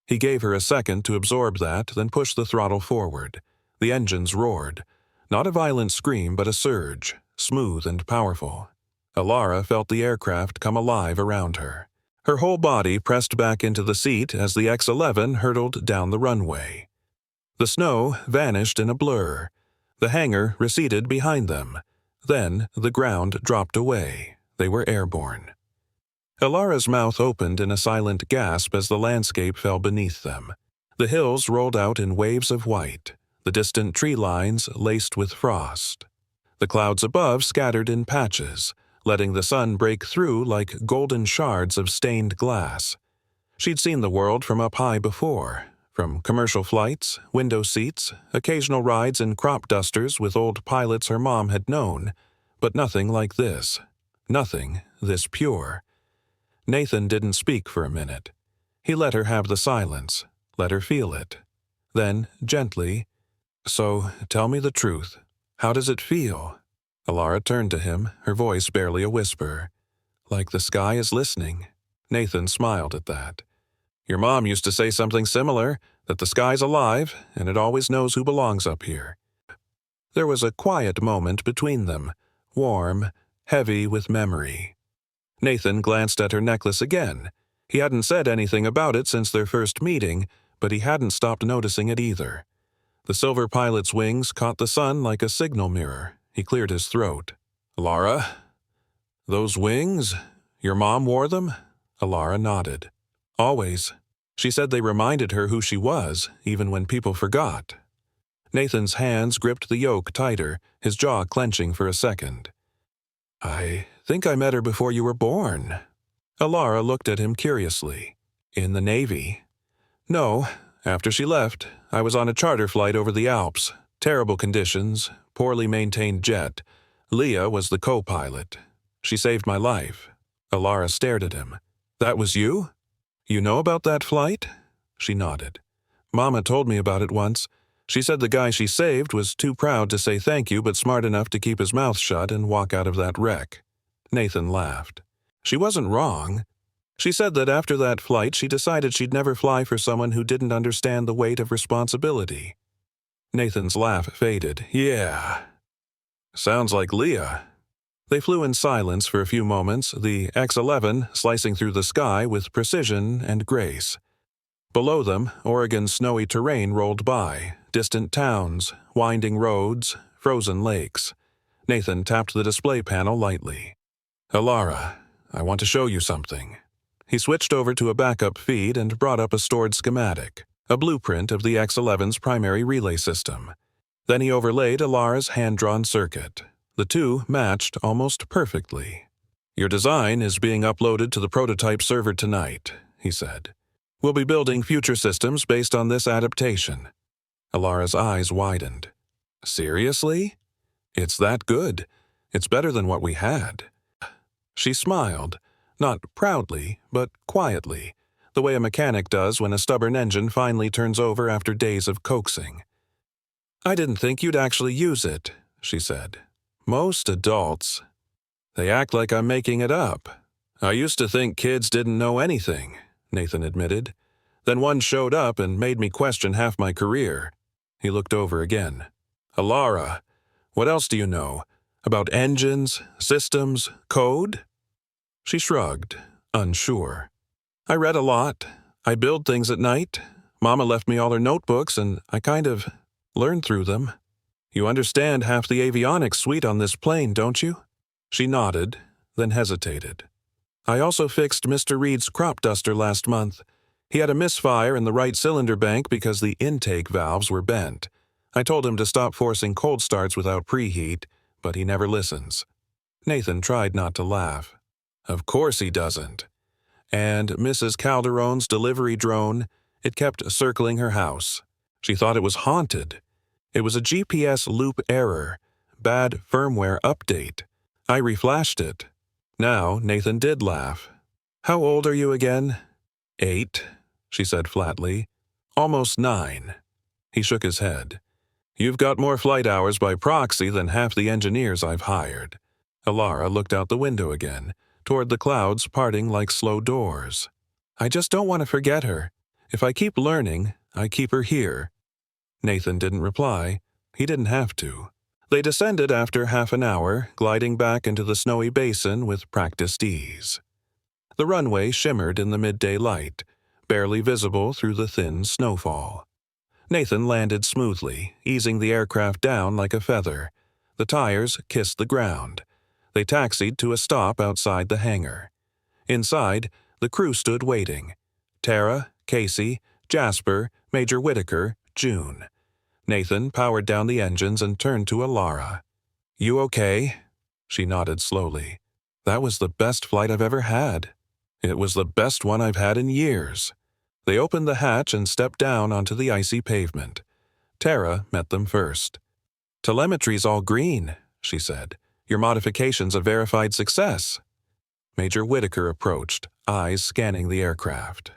He gave her a second to absorb that, then pushed the throttle forward. The engines roared. Not a violent scream, but a surge, smooth and powerful. Alara felt the aircraft come alive around her. Her whole body pressed back into the seat as the X-11 hurtled down the runway. The snow vanished in a blur. The hangar receded behind them. Then the ground dropped away. They were airborne. Alara's mouth opened in a silent gasp as the landscape fell beneath them. The hills rolled out in waves of white, the distant tree lines laced with frost. The clouds above scattered in patches, letting the sun break through like golden shards of stained glass. She'd seen the world from up high before, from commercial flights, window seats, occasional rides in crop dusters with old pilots her mom had known, but nothing like this. Nothing this pure. Nathan didn't speak for a minute. He let her have the silence, let her feel it. Then, gently, So, tell me the truth. How does it feel? Alara turned to him, her voice barely a whisper. Like the sky is listening. Nathan smiled at that. Your mom used to say something similar, that the sky's alive, and it always knows who belongs up here. There was a quiet moment between them, warm, heavy with memory. Nathan glanced at her necklace again. He hadn't said anything about it since their first meeting, but he hadn't stopped noticing it either. The silver pilot's wings caught the sun like a signal mirror. He cleared his throat. "Alara? Those wings? Your mom wore them?" Alara nodded. "Always. She said they reminded her who she was, even when people forgot." Nathan's hands gripped the yoke tighter, his jaw clenching for a second. "I think I met her before you were born." Alara looked at him curiously. "In the Navy?" "No. After she left, I was on a charter flight over the Alps. Terrible conditions, poorly maintained jet. Leah was the co-pilot. She saved my life." Alara stared at him. "That was you? You know about that flight?" She nodded. "Mama told me about it once. She said the guy she saved was too proud to say thank you but smart enough to keep his mouth shut and walk out of that wreck." Nathan laughed. "She wasn't wrong. She said that after that flight she decided she'd never fly for someone who didn't understand the weight of responsibility." Nathan's laugh faded. "Yeah. Sounds like Leah." They flew in silence for a few moments, the X-11 slicing through the sky with precision and grace. Below them, Oregon's snowy terrain rolled by, distant towns, winding roads, frozen lakes. Nathan tapped the display panel lightly. "Alara, I want to show you something." He switched over to a backup feed and brought up a stored schematic, a blueprint of the X-11's primary relay system. Then he overlaid Alara's hand-drawn circuit. The two matched almost perfectly. "Your design is being uploaded to the prototype server tonight," he said. "We'll be building future systems based on this adaptation." Alara's eyes widened. "Seriously? It's that good. It's better than what we had." She smiled, not proudly, but quietly, the way a mechanic does when a stubborn engine finally turns over after days of coaxing. "I didn't think you'd actually use it," she said. "Most adults, they act like I'm making it up." "I used to think kids didn't know anything," Nathan admitted. "Then one showed up and made me question half my career." He looked over again. "Alara, what else do you know? About engines, systems, code?" She shrugged, unsure. "I read a lot. I build things at night. Mama left me all her notebooks, and I kind of learned through them. You understand half the avionics suite on this plane, don't you?" She nodded, then hesitated. "I also fixed Mr. Reed's crop duster last month. He had a misfire in the right cylinder bank because the intake valves were bent. I told him to stop forcing cold starts without preheat, but he never listens." Nathan tried not to laugh. "Of course he doesn't." And Mrs. Calderon's delivery drone, it kept circling her house. She thought it was haunted. It was a GPS loop error, bad firmware update. I reflashed it. Now Nathan did laugh. "How old are you again?" "8, she said flatly. "Almost 9. He shook his head. "You've got more flight hours by proxy than half the engineers I've hired." Alara looked out the window again, toward the clouds parting like slow doors. "I just don't want to forget her. If I keep learning, I keep her here." Nathan didn't reply. He didn't have to. They descended after half an hour, gliding back into the snowy basin with practiced ease. The runway shimmered in the midday light, barely visible through the thin snowfall. Nathan landed smoothly, easing the aircraft down like a feather. The tires kissed the ground. They taxied to a stop outside the hangar. Inside, the crew stood waiting. Tara, Casey, Jasper, Major Whitaker, June. Nathan powered down the engines and turned to Alara. "You okay?" She nodded slowly. "That was the best flight I've ever had. It was the best one I've had in years." They opened the hatch and stepped down onto the icy pavement. Tara met them first. "Telemetry's all green," she said. "Your modification's a verified success." Major Whitaker approached, eyes scanning the aircraft.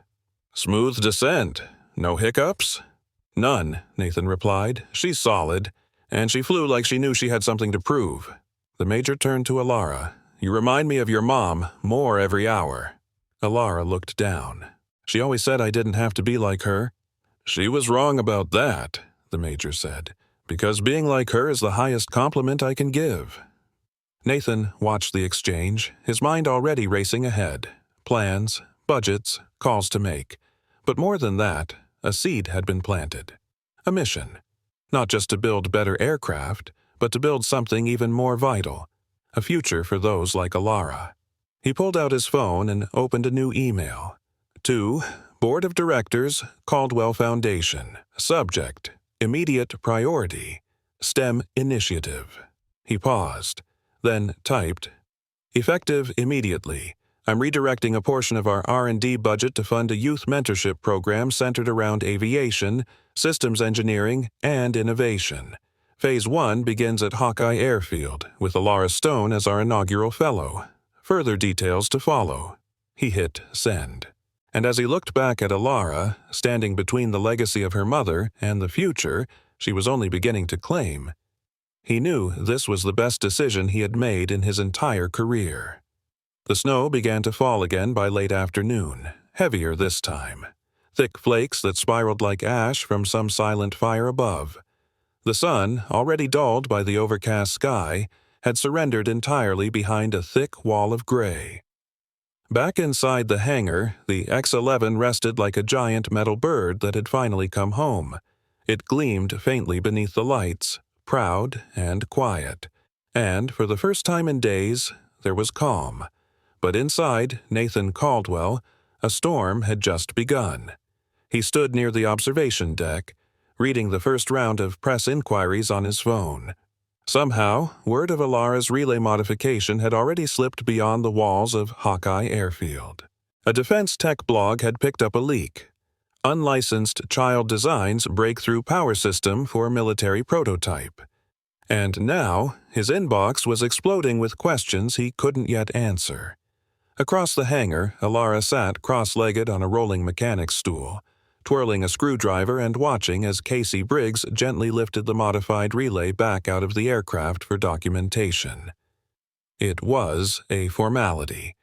"Smooth descent. No hiccups?" "None," Nathan replied. "She's solid, and she flew like she knew she had something to prove." The major turned to Alara. "You remind me of your mom, more every hour." Alara looked down. "She always said I didn't have to be like her." "She was wrong about that," the major said, "because being like her is the highest compliment I can give." Nathan watched the exchange, his mind already racing ahead. Plans, budgets, calls to make. But more than that, a seed had been planted. A mission. Not just to build better aircraft, but to build something even more vital, a future for those like Alara. He pulled out his phone and opened a new email. To Board of Directors, Caldwell Foundation. Subject: Immediate Priority. STEM Initiative. He paused, then typed, Effective immediately. I'm redirecting a portion of our R&D budget to fund a youth mentorship program centered around aviation, systems engineering, and innovation. Phase 1 begins at Hawkeye Airfield, with Alara Stone as our inaugural fellow. Further details to follow. He hit send. And as he looked back at Alara, standing between the legacy of her mother and the future she was only beginning to claim, he knew this was the best decision he had made in his entire career. The snow began to fall again by late afternoon, heavier this time. Thick flakes that spiraled like ash from some silent fire above. The sun, already dulled by the overcast sky, had surrendered entirely behind a thick wall of gray. Back inside the hangar, the X-11 rested like a giant metal bird that had finally come home. It gleamed faintly beneath the lights, proud and quiet. And, for the first time in days, there was calm. But inside Nathan Caldwell, a storm had just begun. He stood near the observation deck, reading the first round of press inquiries on his phone. Somehow, word of Alara's relay modification had already slipped beyond the walls of Hawkeye Airfield. A defense tech blog had picked up a leak. Unlicensed child designs breakthrough power system for military prototype. And now, his inbox was exploding with questions he couldn't yet answer. Across the hangar, Alara sat cross-legged on a rolling mechanic's stool, twirling a screwdriver and watching as Casey Briggs gently lifted the modified relay back out of the aircraft for documentation. It was a formality.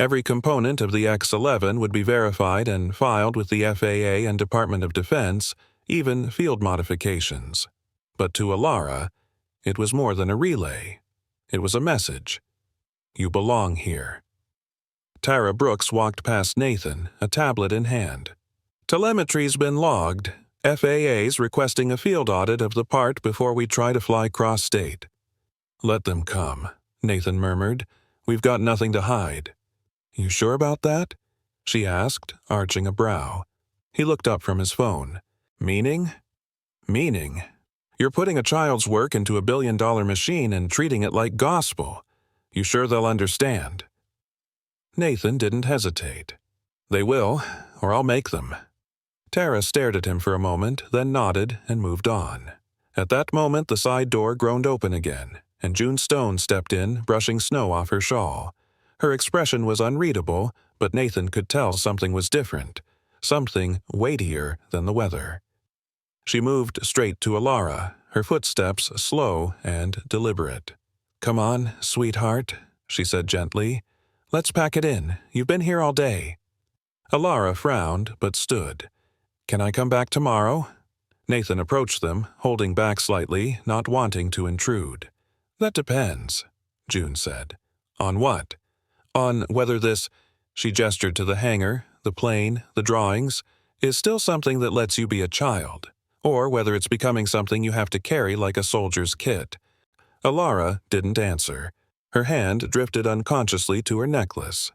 Every component of the X-11 would be verified and filed with the FAA and Department of Defense, even field modifications. But to Alara, it was more than a relay. It was a message. You belong here. Tara Brooks walked past Nathan, a tablet in hand. Telemetry's been logged. FAA's requesting a field audit of the part before we try to fly cross-state. Let them come, Nathan murmured. We've got nothing to hide. You sure about that? She asked, arching a brow. He looked up from his phone. Meaning? Meaning. You're putting a child's work into a billion-dollar machine and treating it like gospel. You sure they'll understand? Nathan didn't hesitate. They will, or I'll make them. Tara stared at him for a moment, then nodded and moved on. At that moment, the side door groaned open again, and June Stone stepped in, brushing snow off her shawl. Her expression was unreadable, but Nathan could tell something was different, something weightier than the weather. She moved straight to Alara, her footsteps slow and deliberate. Come on, sweetheart, she said gently. Let's pack it in. You've been here all day. Alara frowned, but stood. Can I come back tomorrow? Nathan approached them, holding back slightly, not wanting to intrude. That depends, June said. On what? On whether this, she gestured to the hangar, the plane, the drawings, is still something that lets you be a child, or whether it's becoming something you have to carry like a soldier's kit. Alara didn't answer. Her hand drifted unconsciously to her necklace.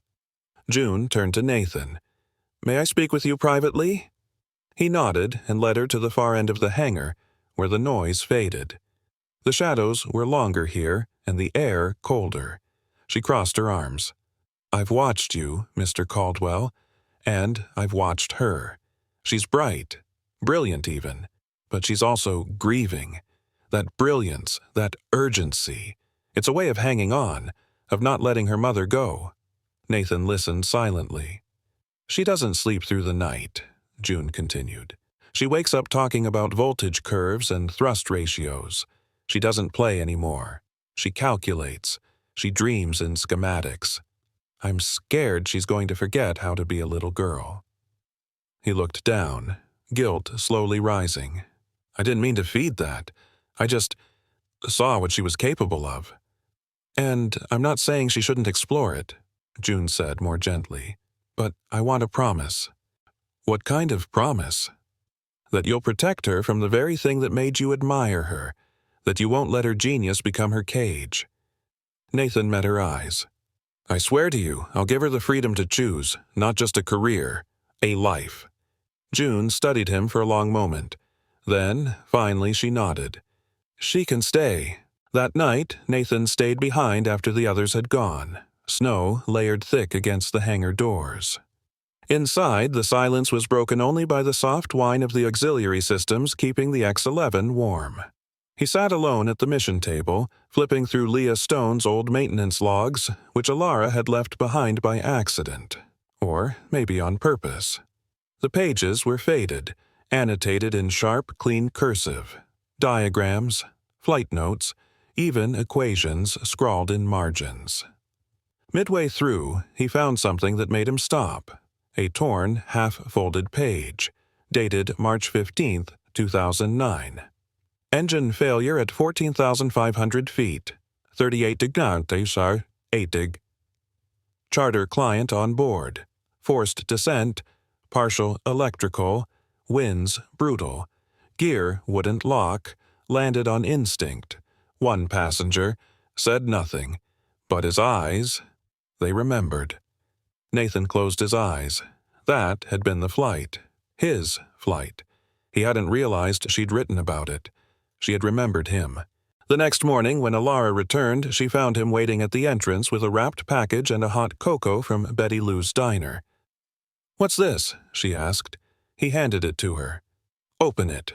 June turned to Nathan. May I speak with you privately? He nodded and led her to the far end of the hangar, where the noise faded. The shadows were longer here, and the air colder. She crossed her arms. I've watched you, Mr. Caldwell, and I've watched her. She's bright, brilliant even, but she's also grieving. That brilliance, that urgency. It's a way of hanging on, of not letting her mother go. Nathan listened silently. She doesn't sleep through the night, June continued. She wakes up talking about voltage curves and thrust ratios. She doesn't play anymore. She calculates. She dreams in schematics. I'm scared she's going to forget how to be a little girl. He looked down, guilt slowly rising. I didn't mean to feed that. I just saw what she was capable of. And I'm not saying she shouldn't explore it, June said more gently. But I want a promise. What kind of promise? that you'll protect her from the very thing that made you admire her, that you won't let her genius become her cage. Nathan met her eyes. I swear to you, I'll give her the freedom to choose, not just a career, a life. June studied him for a long moment. Then, finally, she nodded. She can stay. That night, Nathan stayed behind after the others had gone. Snow layered thick against the hangar doors. Inside, the silence was broken only by the soft whine of the auxiliary systems keeping the X-11 warm. He sat alone at the mission table, flipping through Leah Stone's old maintenance logs, which Alara had left behind by accident. Or maybe on purpose. The pages were faded, annotated in sharp, clean cursive. Diagrams, flight notes, even equations scrawled in margins. Midway through, he found something that made him stop. A torn, half-folded page, dated March 15, 2009. Engine failure at 14,500 feet. 38 degrees, 8 Charter client on board. Forced descent. Partial electrical. Winds brutal. Gear wouldn't lock. Landed on instinct. One passenger. Said nothing. But his eyes, they remembered. Nathan closed his eyes. That had been the flight. His flight. He hadn't realized she'd written about it. She had remembered him. The next morning, when Alara returned, she found him waiting at the entrance with a wrapped package and a hot cocoa from Betty Lou's diner. "What's this?" she asked. He handed it to her. "Open it."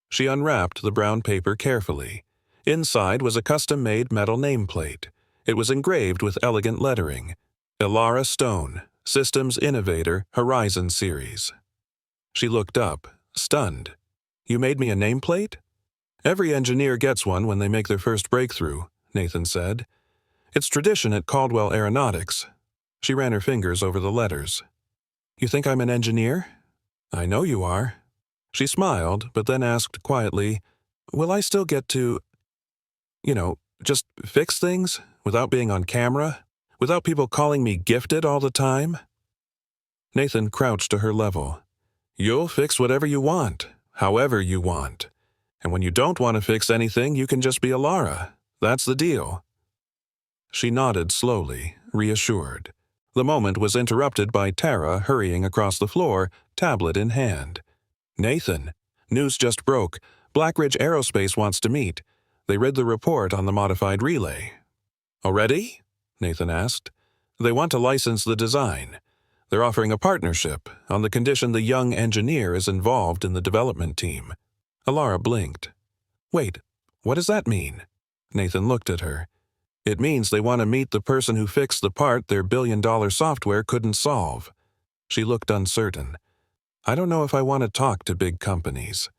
She unwrapped the brown paper carefully. Inside was a custom-made metal nameplate. It was engraved with elegant lettering. Alara Stone, Systems Innovator, Horizon Series. She looked up, stunned. "You made me a nameplate?" "Every engineer gets one when they make their first breakthrough," Nathan said. "It's tradition at Caldwell Aeronautics." She ran her fingers over the letters. "You think I'm an engineer?" "I know you are." She smiled, but then asked quietly, "Will I still get to, just fix things, without being on camera? Without people calling me gifted all the time?" Nathan crouched to her level. "You'll fix whatever you want, however you want. And when you don't want to fix anything, you can just be Alara. That's the deal." She nodded slowly, reassured. The moment was interrupted by Tara hurrying across the floor, tablet in hand. "Nathan, news just broke. Blackridge Aerospace wants to meet. They read the report on the modified relay." "Already?" Nathan asked. "They want to license the design. They're offering a partnership, on the condition the young engineer is involved in the development team." Alara blinked. "Wait, what does that mean?" Nathan looked at her. "It means they want to meet the person who fixed the part their billion-dollar software couldn't solve." She looked uncertain. "I don't know if I want to talk to big companies."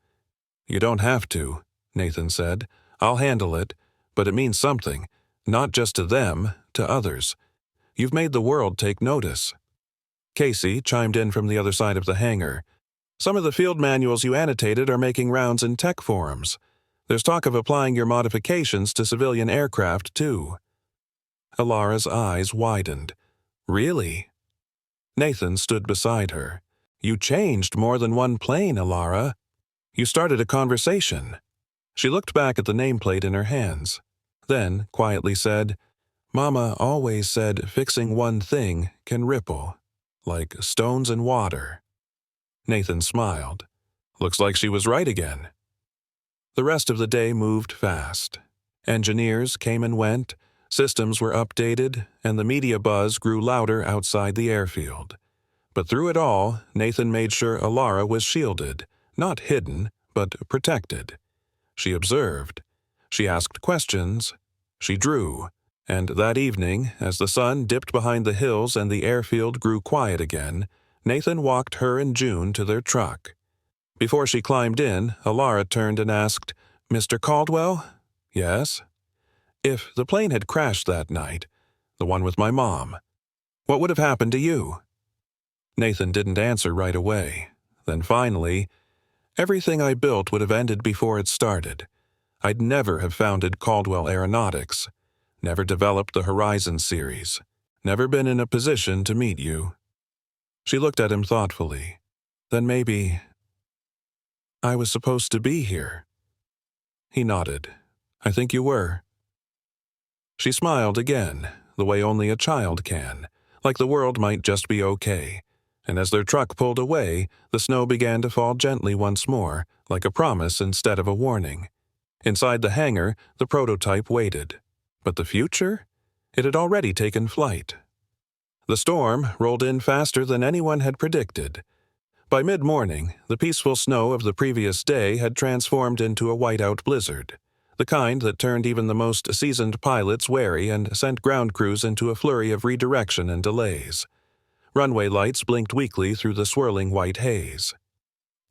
"You don't have to," Nathan said. "I'll handle it, but it means something. Not just to them, to others. You've made the world take notice." Casey chimed in from the other side of the hangar. "Some of the field manuals you annotated are making rounds in tech forums. There's talk of applying your modifications to civilian aircraft, too." Alara's eyes widened. "Really?" Nathan stood beside her. "You changed more than one plane, Alara. You started a conversation." She looked back at the nameplate in her hands, then quietly said, "Mama always said fixing one thing can ripple, like stones in water." Nathan smiled. Looks like she was right again. The rest of the day moved fast. Engineers came and went, systems were updated, and the media buzz grew louder outside the airfield. But through it all, Nathan made sure Alara was shielded, not hidden, but protected. She observed. She asked questions. She drew. And that evening, as the sun dipped behind the hills and the airfield grew quiet again, Nathan walked her and June to their truck. Before she climbed in, Alara turned and asked, "Mr. Caldwell?" "Yes." "If the plane had crashed that night, the one with my mom, what would have happened to you?" Nathan didn't answer right away. Then finally, "Everything I built would have ended before it started. I'd never have founded Caldwell Aeronautics, never developed the Horizon series, never been in a position to meet you." She looked at him thoughtfully. "Then maybe I was supposed to be here." He nodded. "I think you were." She smiled again, the way only a child can, like the world might just be okay. And as their truck pulled away, the snow began to fall gently once more, like a promise instead of a warning. Inside the hangar, the prototype waited. But the future? It had already taken flight. The storm rolled in faster than anyone had predicted. By mid-morning, the peaceful snow of the previous day had transformed into a whiteout blizzard, the kind that turned even the most seasoned pilots wary and sent ground crews into a flurry of redirection and delays. Runway lights blinked weakly through the swirling white haze.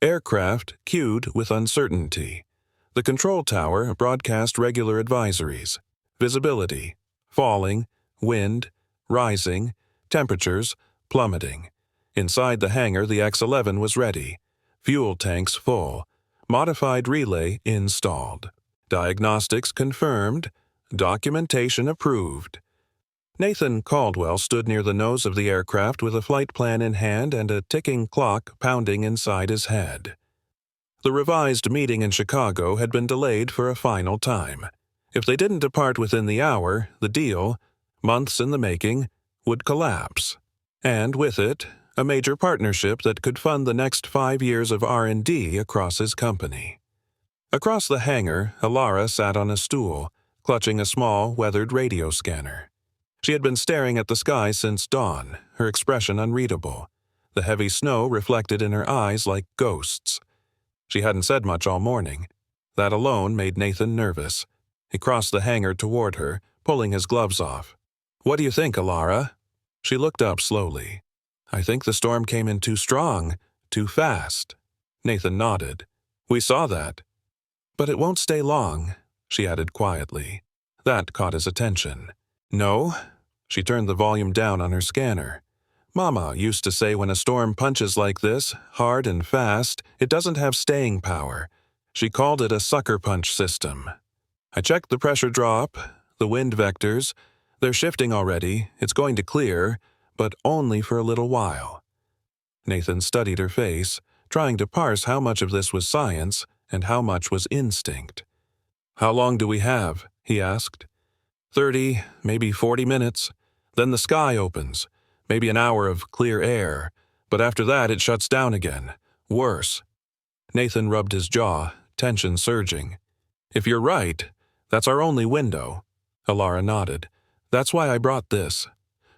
Aircraft queued with uncertainty. The control tower broadcast regular advisories: visibility, falling, wind, rising, temperatures, plummeting. Inside the hangar, the X-11 was ready. Fuel tanks full. Modified relay installed. Diagnostics confirmed. Documentation approved. Nathan Caldwell stood near the nose of the aircraft with a flight plan in hand and a ticking clock pounding inside his head. The revised meeting in Chicago had been delayed for a final time. If they didn't depart within the hour, the deal, months in the making, would collapse. And with it, a major partnership that could fund the next 5 years of R&D across his company. Across the hangar, Alara sat on a stool, clutching a small, weathered radio scanner. She had been staring at the sky since dawn, her expression unreadable, the heavy snow reflected in her eyes like ghosts. She hadn't said much all morning. That alone made Nathan nervous. He crossed the hangar toward her, pulling his gloves off. "What do you think, Alara?" She looked up slowly. "I think the storm came in too strong, too fast." Nathan nodded. "We saw that." "But it won't stay long," she added quietly. That caught his attention. "No?" She turned the volume down on her scanner. "Mama used to say when a storm punches like this, hard and fast, it doesn't have staying power. She called it a sucker punch system. I checked the pressure drop, the wind vectors. They're shifting already, it's going to clear, but only for a little while." Nathan studied her face, trying to parse how much of this was science and how much was instinct. "How long do we have?" he asked. 30, maybe 40 minutes. Then the sky opens. Maybe an hour of clear air. But after that, it shuts down again. Worse." Nathan rubbed his jaw, tension surging. "If you're right, that's our only window." Alara nodded. "That's why I brought this."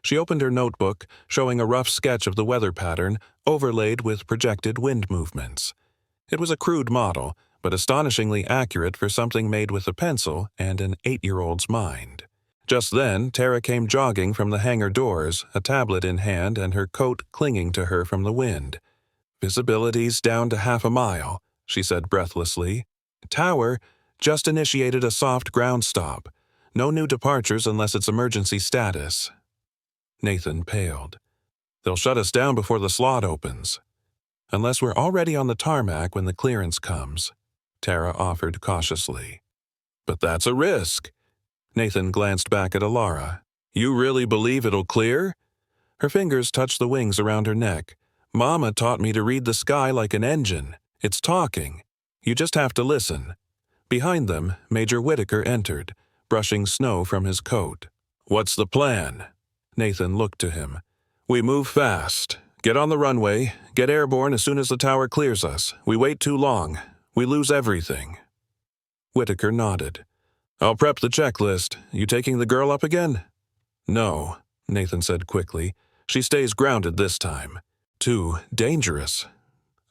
She opened her notebook, showing a rough sketch of the weather pattern, overlaid with projected wind movements. It was a crude model, but astonishingly accurate for something made with a pencil and an 8-year-old's mind. Just then, Tara came jogging from the hangar doors, a tablet in hand and her coat clinging to her from the wind. "Visibility's down to half a mile," she said breathlessly. "Tower just initiated a soft ground stop. No new departures unless it's emergency status." Nathan paled. "They'll shut us down before the slot opens." "Unless we're already on the tarmac when the clearance comes," Tara offered cautiously. "But that's a risk." Nathan glanced back at Alara. "You really believe it'll clear?" Her fingers touched the wings around her neck. "Mama taught me to read the sky like an engine. It's talking. You just have to listen." Behind them, Major Whitaker entered, brushing snow from his coat. "What's the plan?" Nathan looked to him. "We move fast. Get on the runway. Get airborne as soon as the tower clears us. We wait too long. We lose everything." Whitaker nodded. "I'll prep the checklist. You taking the girl up again?" "No," Nathan said quickly. "She stays grounded this time. Too dangerous."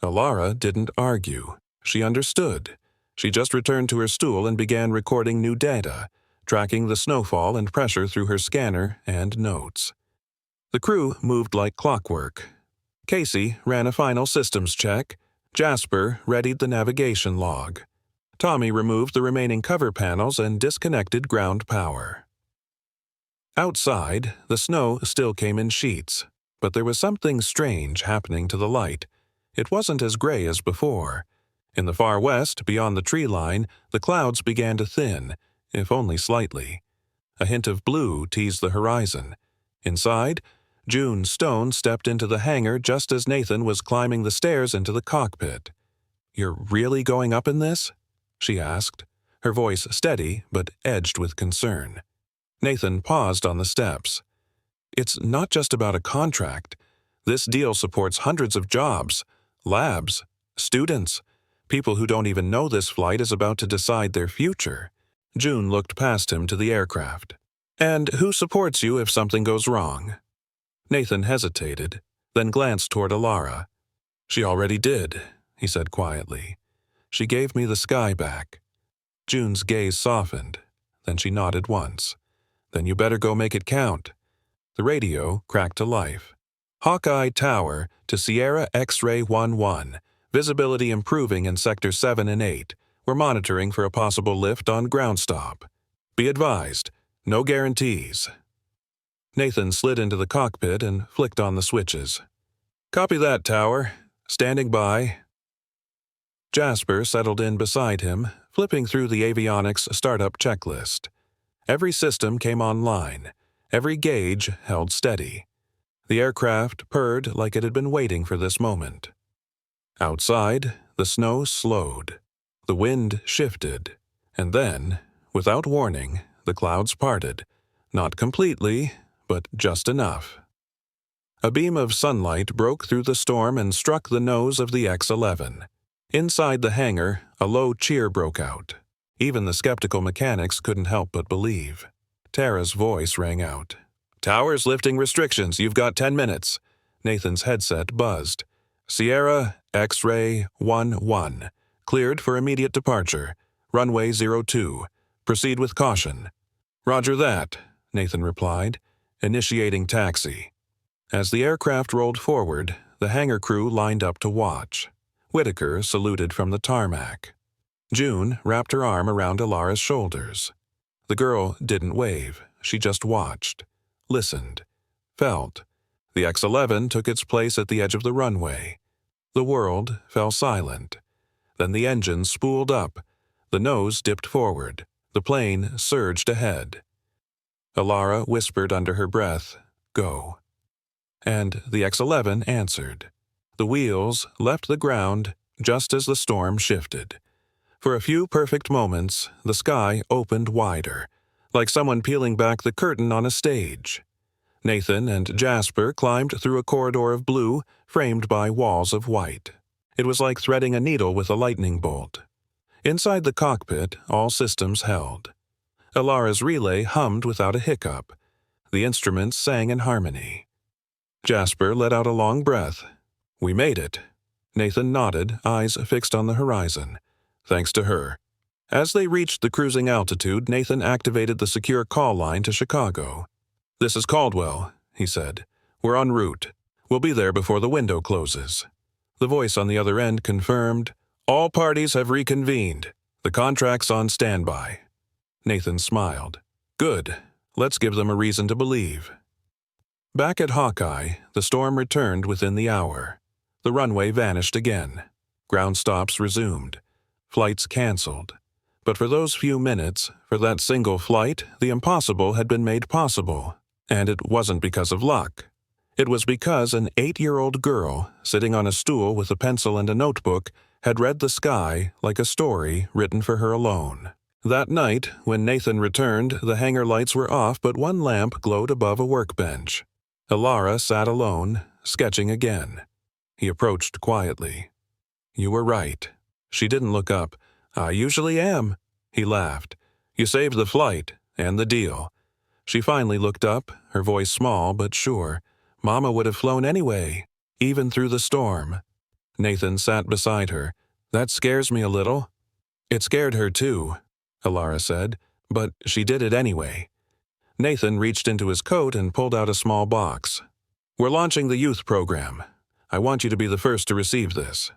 Alara didn't argue. She understood. She just returned to her stool and began recording new data, tracking the snowfall and pressure through her scanner and notes. The crew moved like clockwork. Casey ran a final systems check. Jasper readied the navigation log. Tommy removed the remaining cover panels and disconnected ground power. Outside, the snow still came in sheets, but there was something strange happening to the light. It wasn't as gray as before. In the far west, beyond the tree line, the clouds began to thin, if only slightly. A hint of blue teased the horizon. Inside, June Stone stepped into the hangar just as Nathan was climbing the stairs into the cockpit. "You're really going up in this?" she asked, her voice steady but edged with concern. Nathan paused on the steps. "It's not just about a contract. This deal supports hundreds of jobs, labs, students, people who don't even know this flight is about to decide their future." June looked past him to the aircraft. "And who supports you if something goes wrong?" Nathan hesitated, then glanced toward Alara. "She already did," he said quietly. "She gave me the sky back." June's gaze softened, then she nodded once. "Then you better go make it count." The radio cracked to life. "Hawkeye Tower to Sierra X-Ray 11. Visibility improving in Sector 7 and 8. We're monitoring for a possible lift on ground stop. Be advised, no guarantees." Nathan slid into the cockpit and flicked on the switches. "Copy that, Tower. Standing by." Jasper settled in beside him, flipping through the avionics startup checklist. Every system came online. Every gauge held steady. The aircraft purred like it had been waiting for this moment. Outside, the snow slowed. The wind shifted. And then, without warning, the clouds parted. Not completely, but just enough. A beam of sunlight broke through the storm and struck the nose of the X-11. Inside the hangar, a low cheer broke out. Even the skeptical mechanics couldn't help but believe. Tara's voice rang out. "Tower's lifting restrictions. You've got 10 minutes. Nathan's headset buzzed. "Sierra X-Ray 11. Cleared for immediate departure. Runway 02. Proceed with caution." "Roger that," Nathan replied, initiating taxi. As the aircraft rolled forward, the hangar crew lined up to watch. Whitaker saluted from the tarmac. June wrapped her arm around Alara's shoulders. The girl didn't wave. She just watched, listened, felt. The X-11 took its place at the edge of the runway. The world fell silent. Then the engine spooled up. The nose dipped forward. The plane surged ahead. Alara whispered under her breath, "Go." And the X-11 answered. The wheels left the ground just as the storm shifted. For a few perfect moments, the sky opened wider, like someone peeling back the curtain on a stage. Nathan and Jasper climbed through a corridor of blue, framed by walls of white. It was like threading a needle with a lightning bolt. Inside the cockpit, all systems held. Alara's relay hummed without a hiccup. The instruments sang in harmony. Jasper let out a long breath. "We made it." Nathan nodded, eyes fixed on the horizon. "Thanks to her." As they reached the cruising altitude, Nathan activated the secure call line to Chicago. "This is Caldwell," he said. "We're en route. We'll be there before the window closes." The voice on the other end confirmed, "All parties have reconvened. The contract's on standby." Nathan smiled. "Good. Let's give them a reason to believe." Back at Hawkeye, the storm returned within the hour. The runway vanished again. Ground stops resumed. Flights canceled. But for those few minutes, for that single flight, the impossible had been made possible. And it wasn't because of luck. It was because an 8-year-old girl, sitting on a stool with a pencil and a notebook, had read the sky like a story written for her alone. That night, when Nathan returned, the hangar lights were off, but one lamp glowed above a workbench. Alara sat alone, sketching again. He approached quietly. "You were right." She didn't look up. "I usually am." He laughed. "You saved the flight, and the deal." She finally looked up, her voice small but sure. "Mama would have flown anyway, even through the storm." Nathan sat beside her. "That scares me a little." "It scared her too," Alara said, "but she did it anyway." Nathan reached into his coat and pulled out a small box. "We're launching the youth program. I want you to be the first to receive this."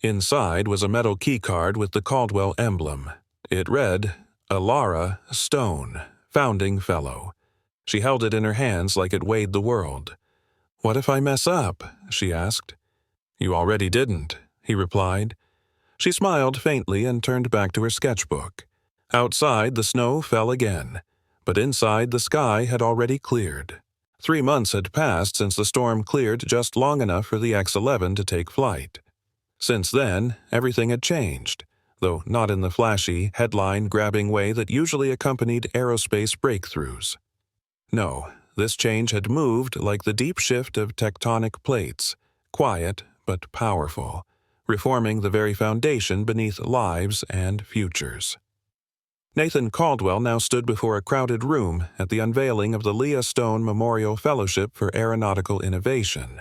Inside was a metal key card with the Caldwell emblem. It read, "Alara Stone, Founding Fellow." She held it in her hands like it weighed the world. "What if I mess up?" she asked. "You already didn't," he replied. She smiled faintly and turned back to her sketchbook. Outside, the snow fell again, but inside the sky had already cleared. 3 months had passed since the storm cleared just long enough for the X-11 to take flight. Since then, everything had changed, though not in the flashy, headline-grabbing way that usually accompanied aerospace breakthroughs. No, this change had moved like the deep shift of tectonic plates, quiet but powerful, reforming the very foundation beneath lives and futures. Nathan Caldwell now stood before a crowded room at the unveiling of the Leah Stone Memorial Fellowship for Aeronautical Innovation,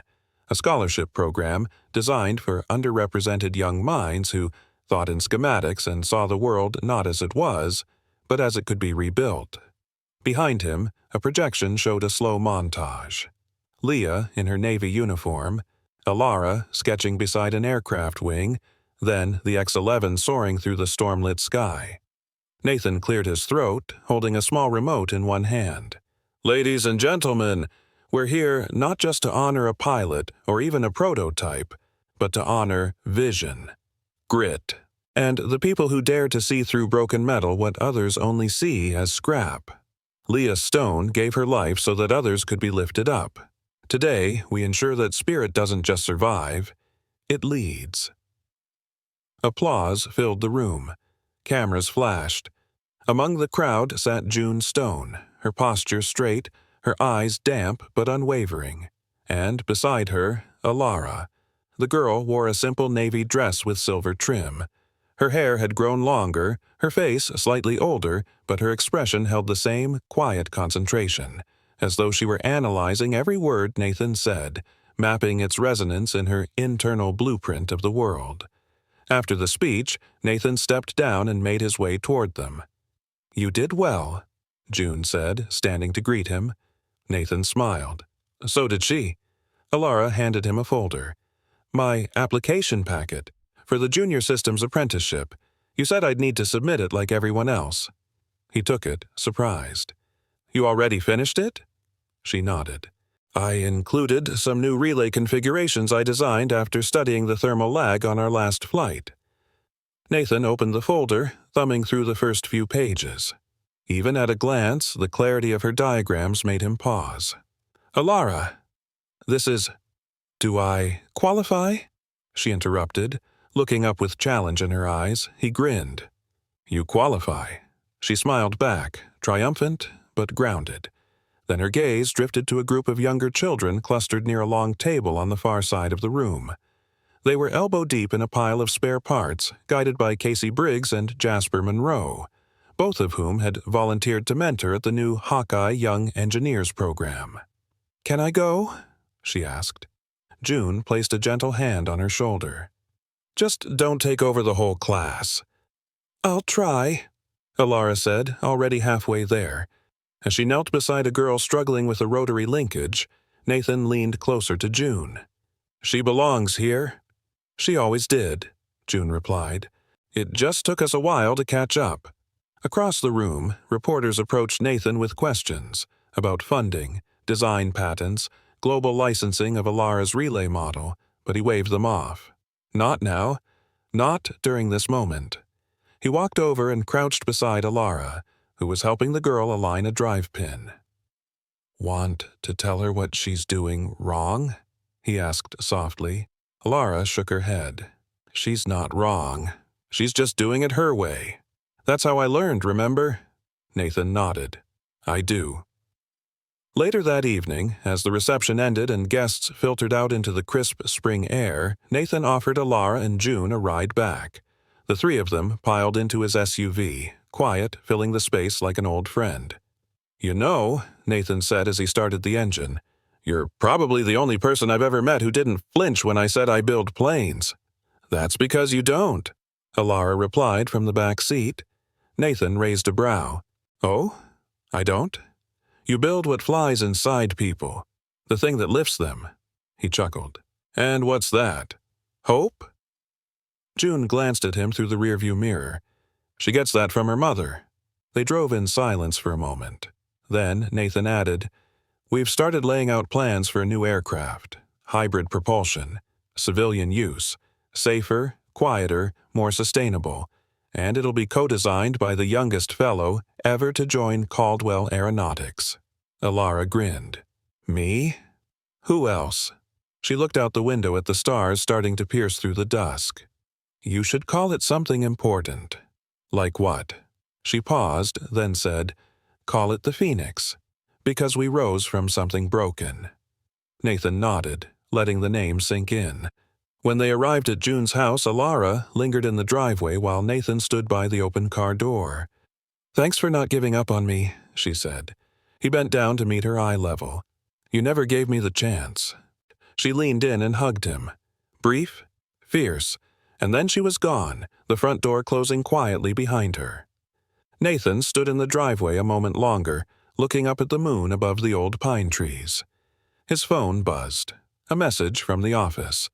a scholarship program designed for underrepresented young minds who thought in schematics and saw the world not as it was, but as it could be rebuilt. Behind him, a projection showed a slow montage. Leah in her Navy uniform, Alara sketching beside an aircraft wing, then the X-11 soaring through the storm-lit sky. Nathan cleared his throat, holding a small remote in one hand. "Ladies and gentlemen, we're here not just to honor a pilot or even a prototype, but to honor vision, grit, and the people who dare to see through broken metal what others only see as scrap. Leah Stone gave her life so that others could be lifted up. Today, we ensure that spirit doesn't just survive, it leads." Applause filled the room. Cameras flashed. Among the crowd sat June Stone, her posture straight, her eyes damp but unwavering. And beside her, Alara. The girl wore a simple navy dress with silver trim. Her hair had grown longer, her face slightly older, but her expression held the same quiet concentration, as though she were analyzing every word Nathan said, mapping its resonance in her internal blueprint of the world. After the speech, Nathan stepped down and made his way toward them. "You did well," June said, standing to greet him. Nathan smiled. So did she. Alara handed him a folder. "My application packet for the Junior Systems Apprenticeship. You said I'd need to submit it like everyone else." He took it, surprised. "You already finished it?" She nodded. "I included some new relay configurations I designed after studying the thermal lag on our last flight." Nathan opened the folder, thumbing through the first few pages. Even at a glance, the clarity of her diagrams made him pause. "Alara, this is— Do I qualify?" she interrupted. Looking up with challenge in her eyes, he grinned. "You qualify." She smiled back, triumphant but grounded. Then her gaze drifted to a group of younger children clustered near a long table on the far side of the room. They were elbow-deep in a pile of spare parts, guided by Casey Briggs and Jasper Monroe, both of whom had volunteered to mentor at the new Hawkeye Young Engineers program. "Can I go?" she asked. June placed a gentle hand on her shoulder. "Just don't take over the whole class." "I'll try," Alara said, already halfway there. As she knelt beside a girl struggling with a rotary linkage, Nathan leaned closer to June. "She belongs here." "She always did," June replied. "It just took us a while to catch up." Across the room, reporters approached Nathan with questions about funding, design patents, global licensing of Alara's relay model, but he waved them off. Not now. Not during this moment. He walked over and crouched beside Alara, who was helping the girl align a drive pin. "Want to tell her what she's doing wrong?" he asked softly. Alara shook her head. "She's not wrong. She's just doing it her way. That's how I learned, remember?" Nathan nodded. "I do." Later that evening, as the reception ended and guests filtered out into the crisp spring air, Nathan offered Alara and June a ride back. The three of them piled into his SUV, quiet, filling the space like an old friend. "You know," Nathan said as he started the engine, "you're probably the only person I've ever met who didn't flinch when I said I build planes." "That's because you don't," Alara replied from the back seat. Nathan raised a brow. "Oh? I don't?" "You build what flies inside people, the thing that lifts them." He chuckled. "And what's that? Hope?" June glanced at him through the rearview mirror. "She gets that from her mother." They drove in silence for a moment. Then Nathan added, "We've started laying out plans for a new aircraft, hybrid propulsion, civilian use, safer, quieter, more sustainable, and it'll be co-designed by the youngest fellow ever to join Caldwell Aeronautics." Alara grinned. "Me? Who else?" She looked out the window at the stars starting to pierce through the dusk. "You should call it something important." "Like what?" She paused, then said, "Call it the Phoenix, because we rose from something broken." Nathan nodded, letting the name sink in. When they arrived at June's house, Alara lingered in the driveway while Nathan stood by the open car door. "Thanks for not giving up on me," she said. He bent down to meet her eye level. "You never gave me the chance." She leaned in and hugged him. Brief, fierce, and then she was gone, the front door closing quietly behind her. Nathan stood in the driveway a moment longer, looking up at the moon above the old pine trees. His phone buzzed. A message from the office.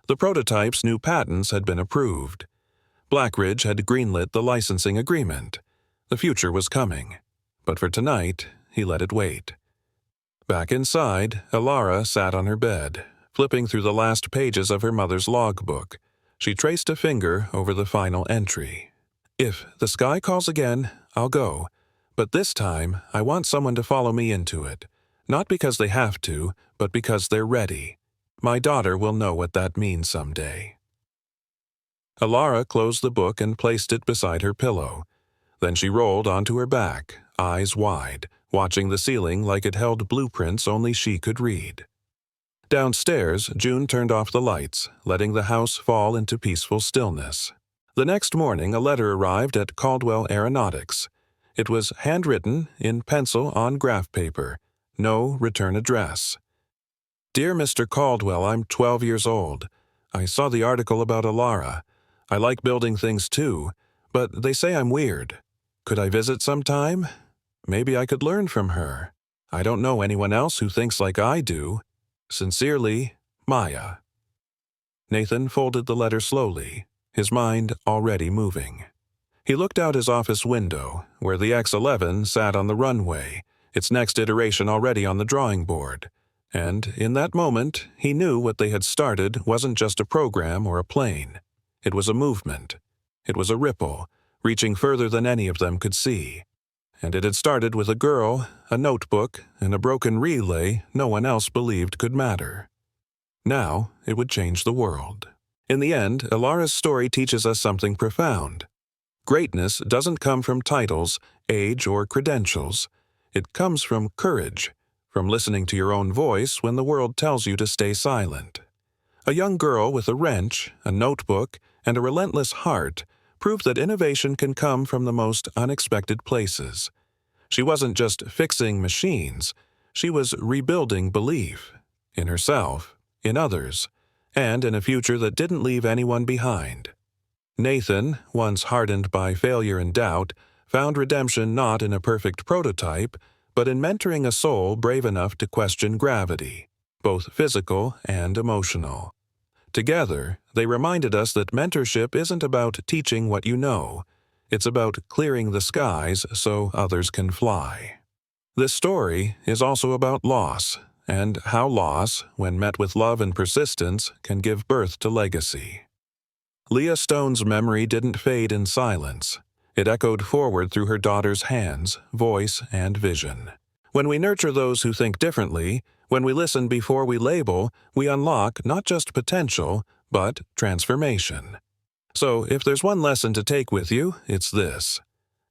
The prototype's new patents had been approved. Blackridge had greenlit the licensing agreement. The future was coming. But for tonight, he let it wait. Back inside, Alara sat on her bed, flipping through the last pages of her mother's logbook. She traced a finger over the final entry. "If the sky calls again, I'll go. But this time, I want someone to follow me into it. Not because they have to, but because they're ready. My daughter will know what that means someday." Alara closed the book and placed it beside her pillow. Then she rolled onto her back, eyes wide, watching the ceiling like it held blueprints only she could read. Downstairs, June turned off the lights, letting the house fall into peaceful stillness. The next morning, a letter arrived at Caldwell Aeronautics. It was handwritten, in pencil on graph paper. No return address. "Dear Mr. Caldwell, I'm 12 years old. I saw the article about Alara. I like building things too, but they say I'm weird. Could I visit sometime? Maybe I could learn from her. I don't know anyone else who thinks like I do. Sincerely, Maya." Nathan folded the letter slowly, his mind already moving. He looked out his office window, where the X-11 sat on the runway, its next iteration already on the drawing board. And in that moment, he knew what they had started wasn't just a program or a plane. It was a movement. It was a ripple, reaching further than any of them could see. And it had started with a girl, a notebook, and a broken relay no one else believed could matter. Now, it would change the world. In the end, Alara's story teaches us something profound. Greatness doesn't come from titles, age, or credentials. It comes from courage, from listening to your own voice when the world tells you to stay silent. A young girl with a wrench, a notebook, and a relentless heart proved that innovation can come from the most unexpected places. She wasn't just fixing machines, she was rebuilding belief in herself, in others, and in a future that didn't leave anyone behind. Nathan, once hardened by failure and doubt, found redemption not in a perfect prototype, but in mentoring a soul brave enough to question gravity, both physical and emotional. Together, they reminded us that mentorship isn't about teaching what you know. It's about clearing the skies so others can fly. This story is also about loss, and how loss, when met with love and persistence, can give birth to legacy. Leah Stone's memory didn't fade in silence. It echoed forward through her daughter's hands, voice, and vision. When we nurture those who think differently, when we listen before we label, we unlock not just potential, but transformation. So, if there's one lesson to take with you, it's this.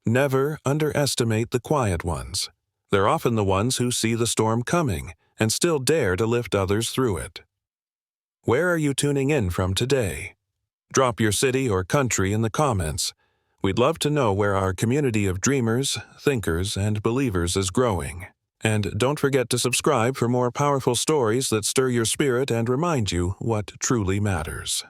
Never underestimate the quiet ones. They're often the ones who see the storm coming and still dare to lift others through it. Where are you tuning in from today? Drop your city or country in the comments. We'd love to know where our community of dreamers, thinkers, and believers is growing. And don't forget to subscribe for more powerful stories that stir your spirit and remind you what truly matters.